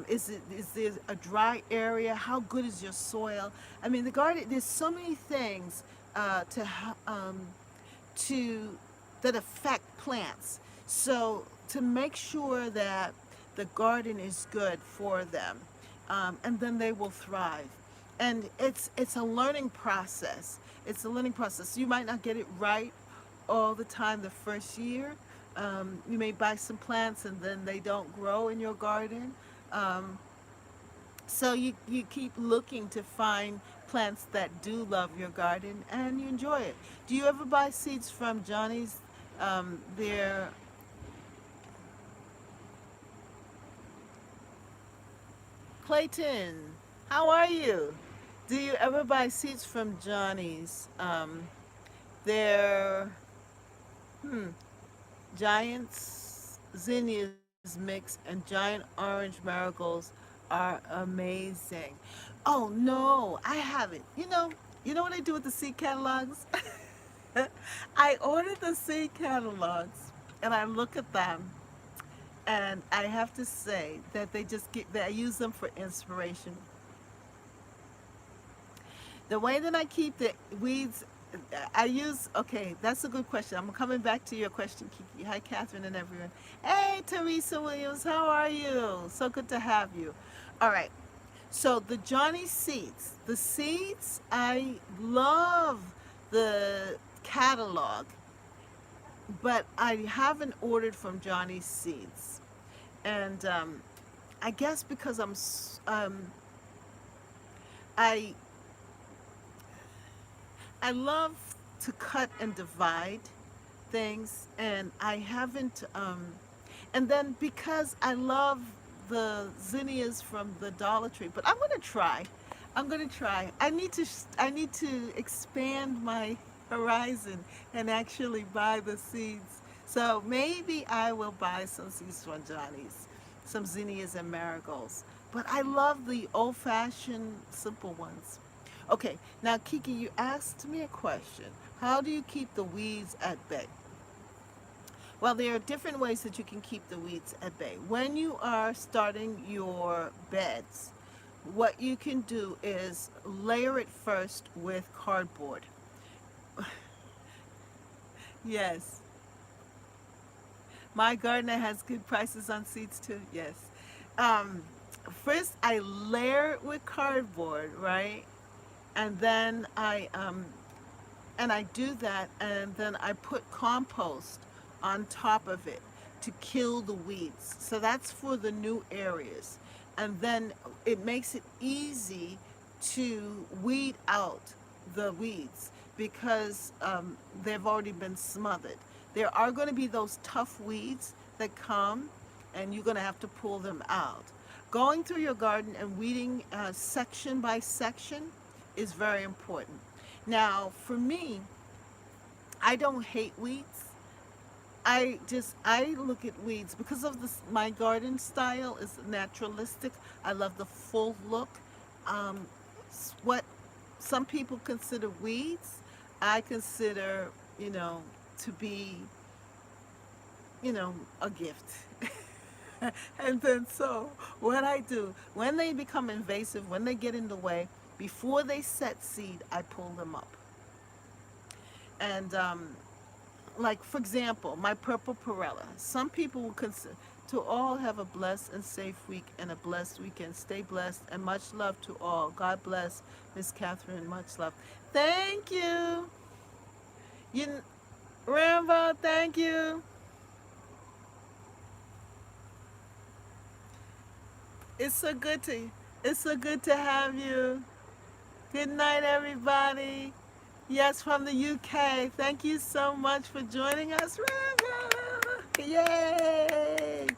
Is there a dry area? How good is your soil? I mean, the garden. There's so many things to that affect plants. So to make sure that the garden is good for them, and then they will thrive. And it's a learning process. It's a learning process. You might not get it right all the time the first year. You may buy some plants and then they don't grow in your garden. Um, so you keep looking to find plants that do love your garden and you enjoy it. Do you ever buy seeds from Johnny's? Their Clayton, how are you? Do you ever buy seeds from Johnny's? Their giants, zinnias mix, and giant orange marigolds are amazing. Oh no, I haven't. You know what I do with the seed catalogs? I order the seed catalogs and I look at them and I have to say that they just get that I use them for inspiration. The way that I keep the weeds, I use, okay, that's a good question. I'm coming back to your question, Kiki. Hi, Catherine and everyone. Hey, Teresa Williams, how are you? So good to have you. All right, so the Johnny seeds, I love the catalog, but I haven't ordered from Johnny seeds. And I guess because I I love to cut and divide things, and I haven't. And then because I love the zinnias from the Dollar Tree, but I'm gonna try. I'm gonna try. I need to expand my horizon and actually buy the seeds. So maybe I will buy some seeds from Johnny's, some zinnias and marigolds. But I love the old-fashioned simple ones. Okay, now Kiki, you asked me a question. How do you keep the weeds at bay? Well, there are different ways that you can keep the weeds at bay. When you are starting your beds, what you can do is layer it first with cardboard. Yes. My gardener has good prices on seeds too. Yes. Um, First, I layer it with cardboard, right? And then I do that, and then I put compost on top of it to kill the weeds. So that's for the new areas. And then it makes it easy to weed out the weeds because they've already been smothered. There are going to be those tough weeds that come, and you're going to have to pull them out. Going through your garden and weeding section by section is very important. Now, for me, I don't hate weeds. I look at weeds because of this. My garden style is naturalistic. I love the full look. What some people consider weeds, I consider, to be, a gift. And then so what I do when they become invasive, when they get in the way, before they set seed, I pull them up. And like for example, my purple perella. Some people will consider to all have a blessed and safe week and a blessed weekend. Stay blessed and much love to all. God bless, Miss Catherine. Much love. Thank you. You, Rambo. Thank you. It's so good to it's so good to have you. Good night, everybody. Yes, from the UK. Thank you so much for joining us, Rambo. Yay!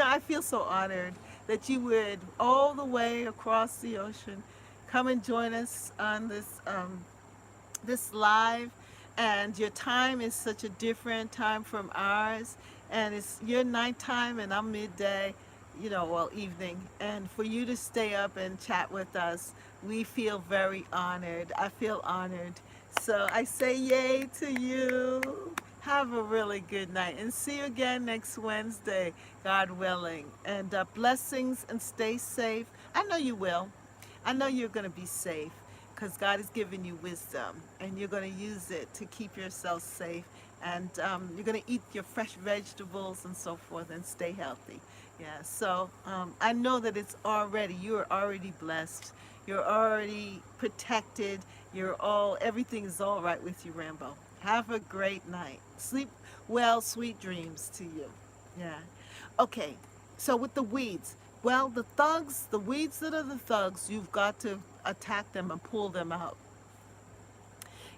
I feel so honored that you would all the way across the ocean come and join us on this live. And your time is such a different time from ours, and it's your nighttime and I'm midday, well, evening. And for you to stay up and chat with us, we feel very honored. I feel honored. So I say yay to you. Have a really good night and see you again next Wednesday, God willing. And blessings and stay safe. I know you will. I know you're going to be safe because God has given you wisdom and you're going to use it to keep yourself safe. And you're going to eat your fresh vegetables and so forth and stay healthy. Yeah, so I know that you're already blessed. You're already protected. Everything is all right with you, Rambo. Have a great night. Sleep well, sweet dreams to you. Yeah. Okay, so with the weeds, well, the weeds that are the thugs, you've got to attack them and pull them out.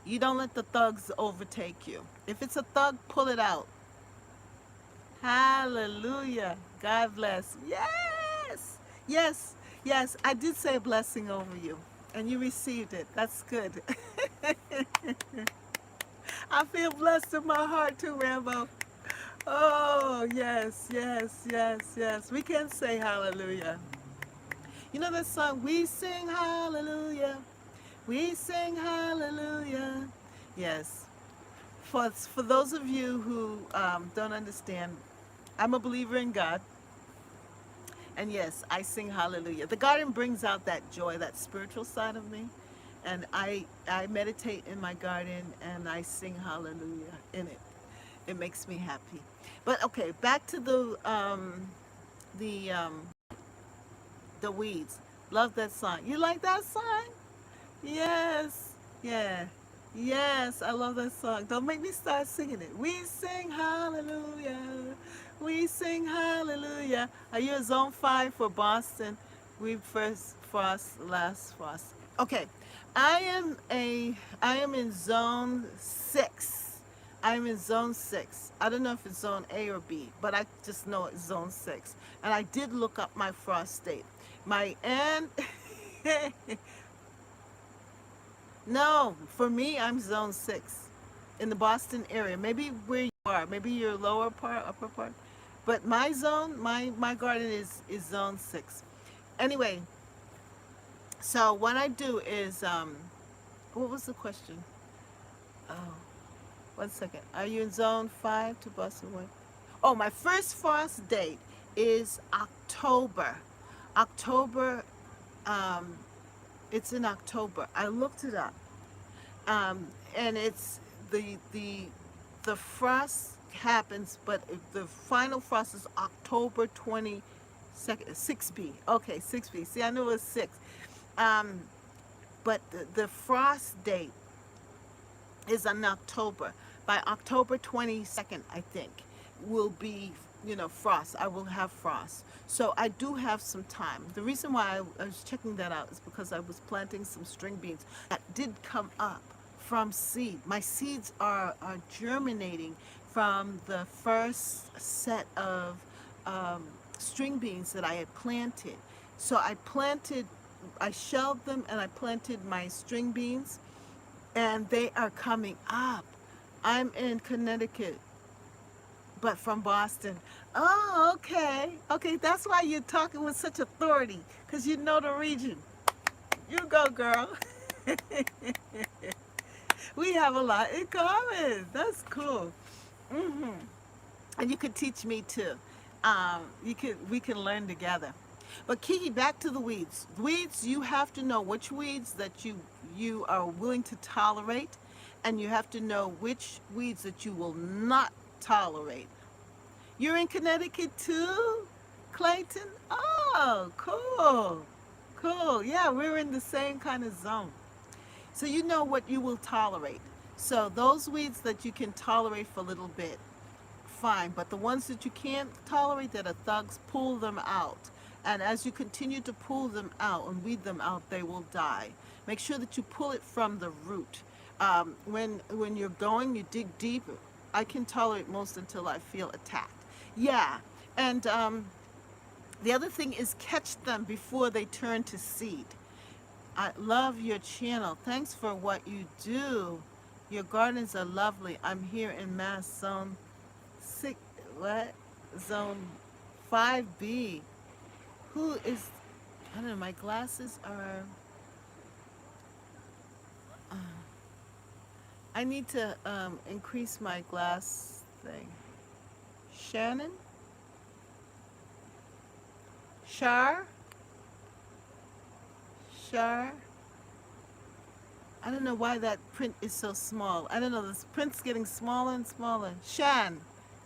You don't let the thugs overtake you. If it's a thug, pull it out. Hallelujah. God bless. Yes. Yes. Yes. I did say a blessing over you, and you received it. That's good. I feel blessed in my heart too, Rambo. Oh, yes, yes, yes, yes. We can say hallelujah. You know that song, We Sing Hallelujah. We sing hallelujah. Yes. For those of you who don't understand, I'm a believer in God. And yes, I sing hallelujah. The garden brings out that joy, that spiritual side of me. And I meditate in my garden and I sing hallelujah in it. It makes me happy. But okay, back to the the weeds. Love that song. You like that song? Yes. Yeah. Yes, I love that song. Don't make me start singing it. We sing hallelujah. We sing hallelujah. Are you a zone 5 for Boston? We first frost, last frost. Okay. I am in zone 6. I'm in zone 6. I don't know if it's zone A or B, but I just know it's zone 6. And I did look up my frost state. My and No, for me, I'm zone 6 in the Boston area. Maybe where you are, maybe your lower part, upper part. But my zone, my garden is zone 6. Anyway, so what I do is, what was the question? Oh, 1 second. Are you in zone 5 to Boston? One? Oh, my first frost date is October. October, um, it's in October. I looked it up. And it's the the frost happens, but the final frost is October 22nd, 6B. Okay, 6B. See, I knew it was 6. Um, but the frost date is in October. By October 22nd, I think, will be, frost. I will have frost. So I do have some time. The reason why I was checking that out is because I was planting some string beans that did come up from seed. My seeds are germinating from the first set of um, string beans that I had planted. So I shelled them and I planted my string beans and they are coming up. I'm in Connecticut, but from Boston. Oh, okay. Okay, that's why you're talking with such authority, because you know the region. You go, girl. We have a lot in common. That's cool. hmm And you could teach me too. We can learn together. But Kiki, back to the weeds. Weeds, you have to know which weeds that you are willing to tolerate, and you have to know which weeds that you will not tolerate. You're in Connecticut too, Clayton? Oh, cool. Cool. Yeah, we're in the same kind of zone. So you know what you will tolerate. So those weeds that you can tolerate for a little bit, fine. But the ones that you can't tolerate that are thugs, pull them out. And as you continue to pull them out and weed them out, they will die. Make sure that you pull it from the root. When you're going, you dig deep. I can tolerate most until I feel attacked. Yeah, and the other thing is catch them before they turn to seed. I love your channel. Thanks for what you do. Your gardens are lovely. I'm here in Mass Zone 6, what? Zone 5B. Who is, I don't know, my glasses are, uh, I need to increase my glass thing. Shannon? Shar? Shar? I don't know why that print is so small. I don't know. This print's getting smaller and smaller. Shan.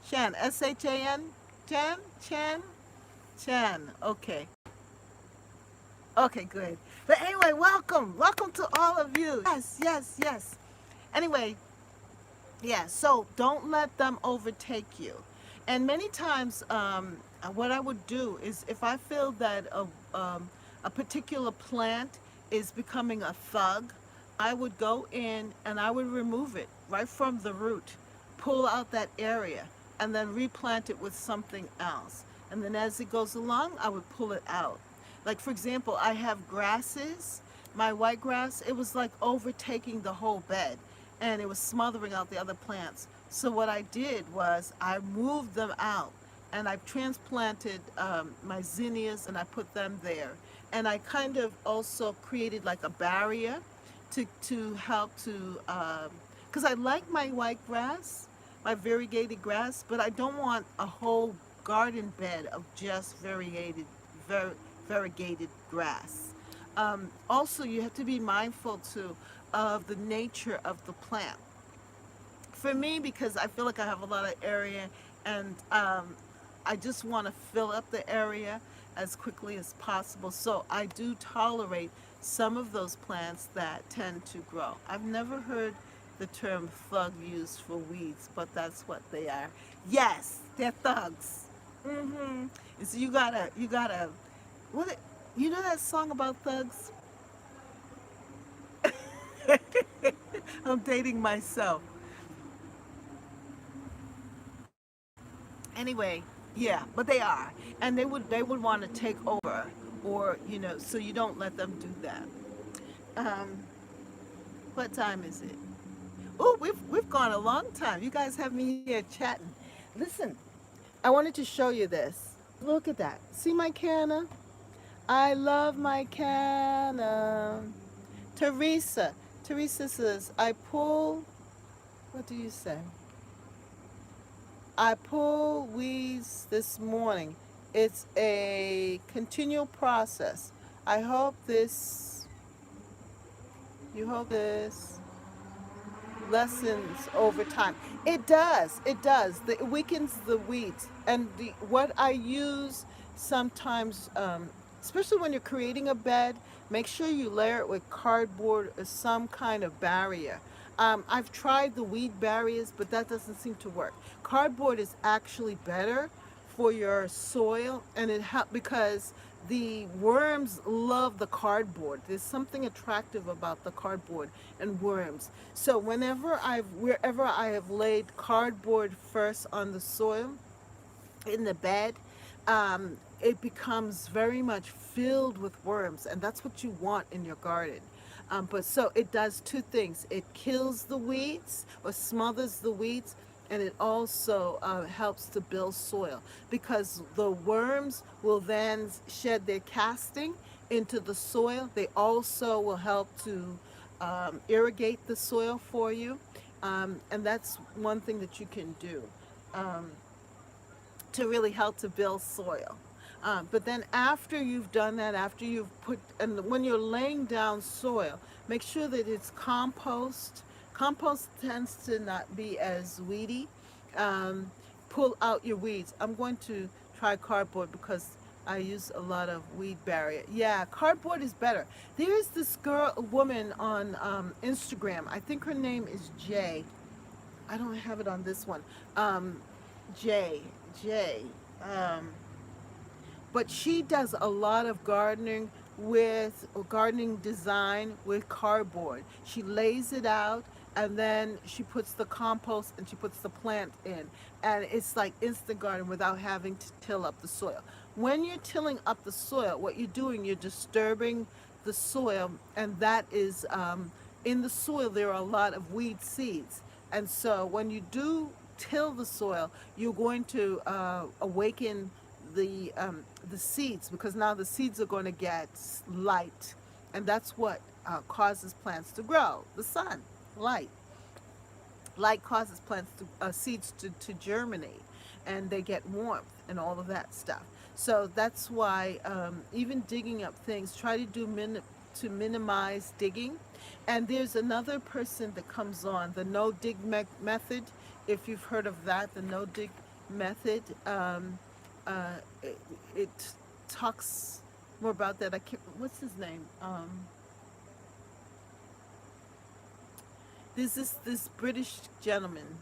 Shan. S-H-A-N? Chan? Chan? Chan. Okay. Okay, good. But anyway, welcome. Welcome to all of you. Yes, yes, yes. Anyway, yeah, so don't let them overtake you. And many times, what I would do is if I feel that a particular plant is becoming a thug, I would go in and I would remove it right from the root, pull out that area, and then replant it with something else. And then as it goes along, I would pull it out. Like, for example, I have grasses. My white grass, it was like overtaking the whole bed and it was smothering out the other plants. So what I did was I moved them out and I transplanted my zinnias and I put them there. And I kind of also created like a barrier to help to, because I like my white grass, my variegated grass, but I don't want a whole garden bed of just var- variegated grass. Also, you have to be mindful too of the nature of the plant. For me, because I feel like I have a lot of area and I just want to fill up the area as quickly as possible. So I do tolerate some of those plants that tend to grow. I've never heard the term thug used for weeds, but that's what they are. Yes, they're thugs. Mm-hmm. So you gotta, what, you know that song about thugs? I'm dating myself. Anyway, yeah, but they are, and they would want to take over, or so you don't let them do that. Um, what time is it? Oh, we've gone a long time. You guys have me here chatting. Listen, I wanted to show you this. Look at that. See my canna? I love my canna. Teresa. Teresa says, I pull. What do you say? I pull weeds this morning. It's a continual process. I hope this, you hope this lessens over time. It does. It does. It weakens the weeds. And what I use sometimes, especially when you're creating a bed, make sure you layer it with cardboard or some kind of barrier. I've tried the weed barriers, but that doesn't seem to work. Cardboard is actually better for your soil, and it helps because the worms love the cardboard. There's something attractive about the cardboard and worms. So wherever I have laid cardboard first on the soil, in the bed, it becomes very much filled with worms, and that's what you want in your garden. But so it does two things: it kills the weeds or smothers the weeds, and it also helps to build soil because the worms will then shed their casting into the soil. They also will help to irrigate the soil for you, and that's one thing that you can do. Um, to really help to build soil. But then after you've done that, after you've put, and when you're laying down soil, make sure that it's compost. Compost tends to not be as weedy. Um, Pull out your weeds. I'm going to try cardboard because I use a lot of weed barrier. Yeah, cardboard is better. There is this girl, a woman on Instagram. I think her name is Jay. I don't have it on this one. Um, Jay, Jay. Um, but she does a lot of gardening design with cardboard. She lays it out and then she puts the compost and she puts the plant in, and it's like instant garden without having to till up the soil. When you're tilling up the soil, what you're doing, you're disturbing the soil, and that is in the soil there are a lot of weed seeds, and so when you do till the soil, you're going to awaken the seeds, because now the seeds are going to get light, and that's what causes plants to grow. The sun, light. Light causes plants to seeds to germinate, and they get warmth and all of that stuff. So that's why even digging up things, try to to minimize digging. And there's another person that comes on, the no dig method. If you've heard of that, the no dig method, uh, it talks more about that. I can't, what's his name? There's this British gentleman,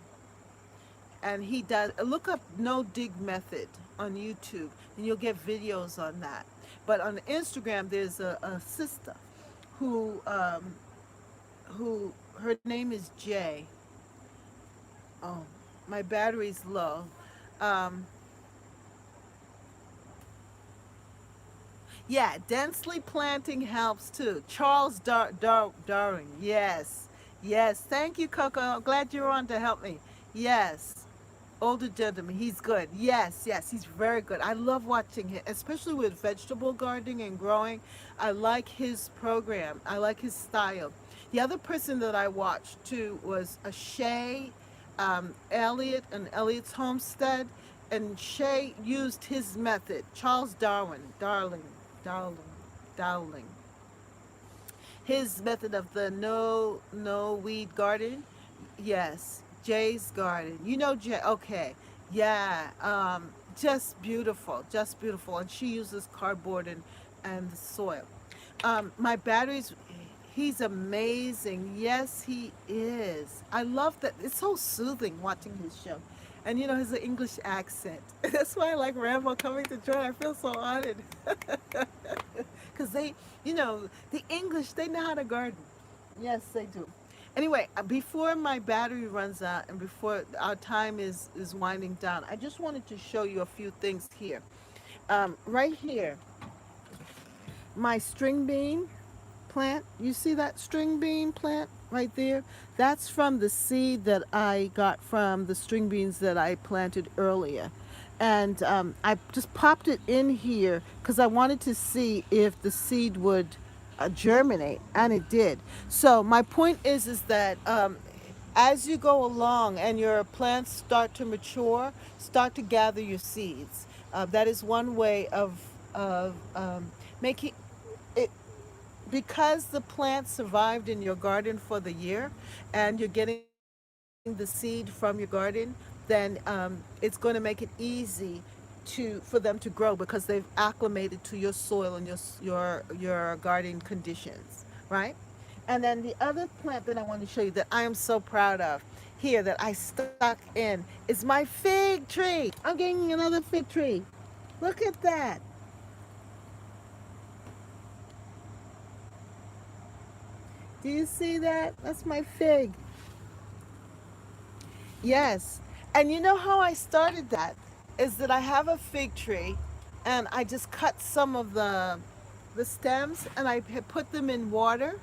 and he does look up no dig method on YouTube, and you'll get videos on that. But on Instagram, there's a sister who who her name is Jay. Oh, my battery's low. Um, yeah, densely planting helps too. Charles Darwin. Yes, yes. Thank you, Coco. I'm glad you're on to help me. Yes. Older gentleman, he's good. Yes, yes, he's very good. I love watching him, especially with vegetable gardening and growing. I like his program. I like his style. The other person that I watched too was a Shay Elliott and Elliott's Homestead, and Shay used his method. Charles Darling, Dowling, his method of the no weed garden. Yes, Jay's garden. You know Jay. Okay, yeah. Just beautiful, just beautiful. And she uses cardboard and the soil. My batteries. He's amazing. Yes, he is. I love that. It's so soothing watching his show. And you know, his English accent. That's why I like Rambo coming to join. I feel so honored. Because they, you know, the English, they know how to garden. Yes, they do. Anyway, before my battery runs out and before our time is winding down, I just wanted to show you a few things here. Right here, my string bean plant. You see that string bean plant right there? That's from the seed that I got from the string beans that I planted earlier. And I just popped it in here because I wanted to see if the seed would germinate, and it did. So my point is that as you go along and your plants start to mature, start to gather your seeds. That is one way of making it, because the plant survived in your garden for the year and you're getting the seed from your garden, then it's going to make it easy for them to grow because they've acclimated to your soil and your garden conditions, right? And then the other plant that I want to show you that I am so proud of here that I stuck in is my fig tree. I'm getting another fig tree. Look at that. Do you see that? That's my fig. Yes. And you know how I started that? Is that I have a fig tree and I just cut some of the stems and I put them in water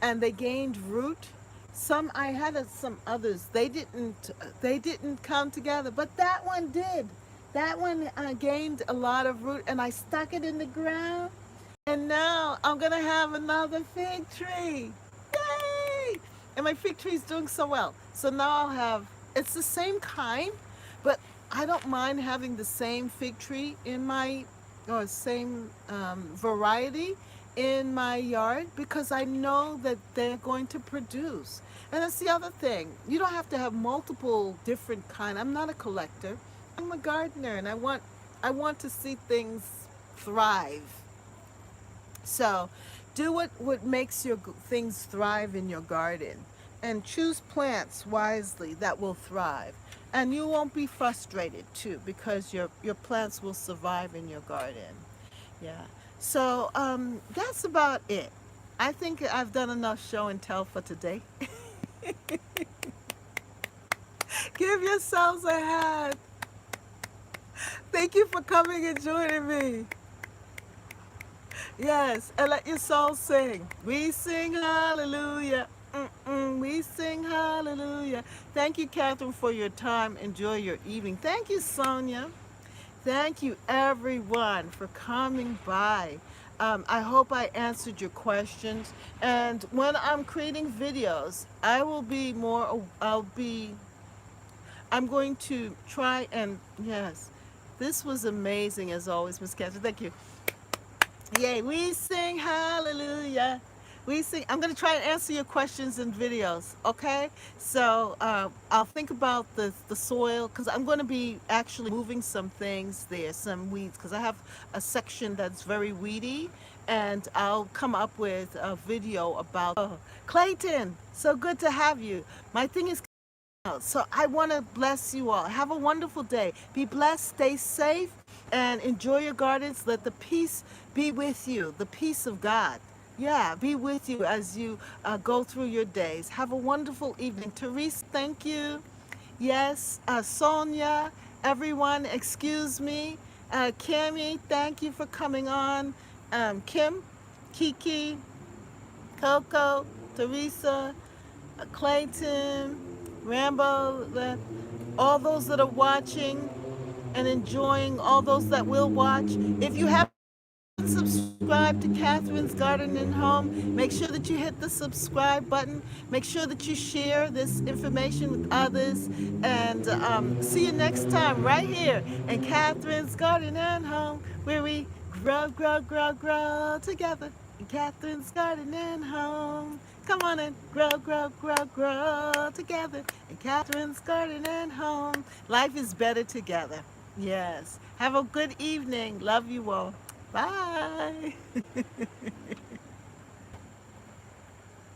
and they gained root. Some I had some others. They didn't come together, but that one did. That one gained a lot of root and I stuck it in the ground, and now I'm going to have another fig tree. Yay! And my fig tree is doing so well. So now I'll have, it's the same kind, but I don't mind having the same fig tree in my, or same variety in my yard because I know that they're going to produce. And that's the other thing. You don't have to have multiple different kind. I'm not a collector. I'm a gardener, and I want to see things thrive. So, do what makes your things thrive in your garden, and choose plants wisely that will thrive. And you won't be frustrated too because your plants will survive in your garden. Yeah. So that's about it. I think I've done enough show and tell for today. Give yourselves a hand. Thank you for coming and joining me. Yes, and let your soul sing. We sing hallelujah. We sing hallelujah. Thank you, Catherine, for your time. Enjoy your evening. Thank you, Sonia. Thank you, everyone, for coming by. I hope I answered your questions. And when I'm creating videos, I will be more, I'm going to try and, yes, this was amazing as always, Miss Catherine. Thank you. Yay, we sing hallelujah. We sing. I'm going to try and answer your questions in videos, okay? So I'll think about the soil because I'm going to be actually moving some things there, some weeds, because I have a section that's very weedy, and I'll come up with a video about. Oh, Clayton, so good to have you. My thing is. So I want to bless you all. Have a wonderful day. Be blessed, stay safe, and enjoy your gardens. Let the peace be with you, the peace of God. Yeah, be with you as you go through your days. Have a wonderful evening. Therese, thank you. Yes, Sonia, everyone, excuse me. Cami, thank you for coming on. Kim, Kiki, Coco, Teresa, Clayton, Rambo, all those that are watching and enjoying, all those that will watch. If you haven't subscribed to Catherine's Garden and Home, make sure that you hit the subscribe button. Make sure that you share this information with others. And see you next time right here in Catherine's Garden and Home, where we grow, grow, grow, grow together in Catherine's Garden and Home. Come on and grow, grow, grow, grow together in Catherine's Garden and Home. Life is better together. Yes. Have a good evening. Love you all. Bye.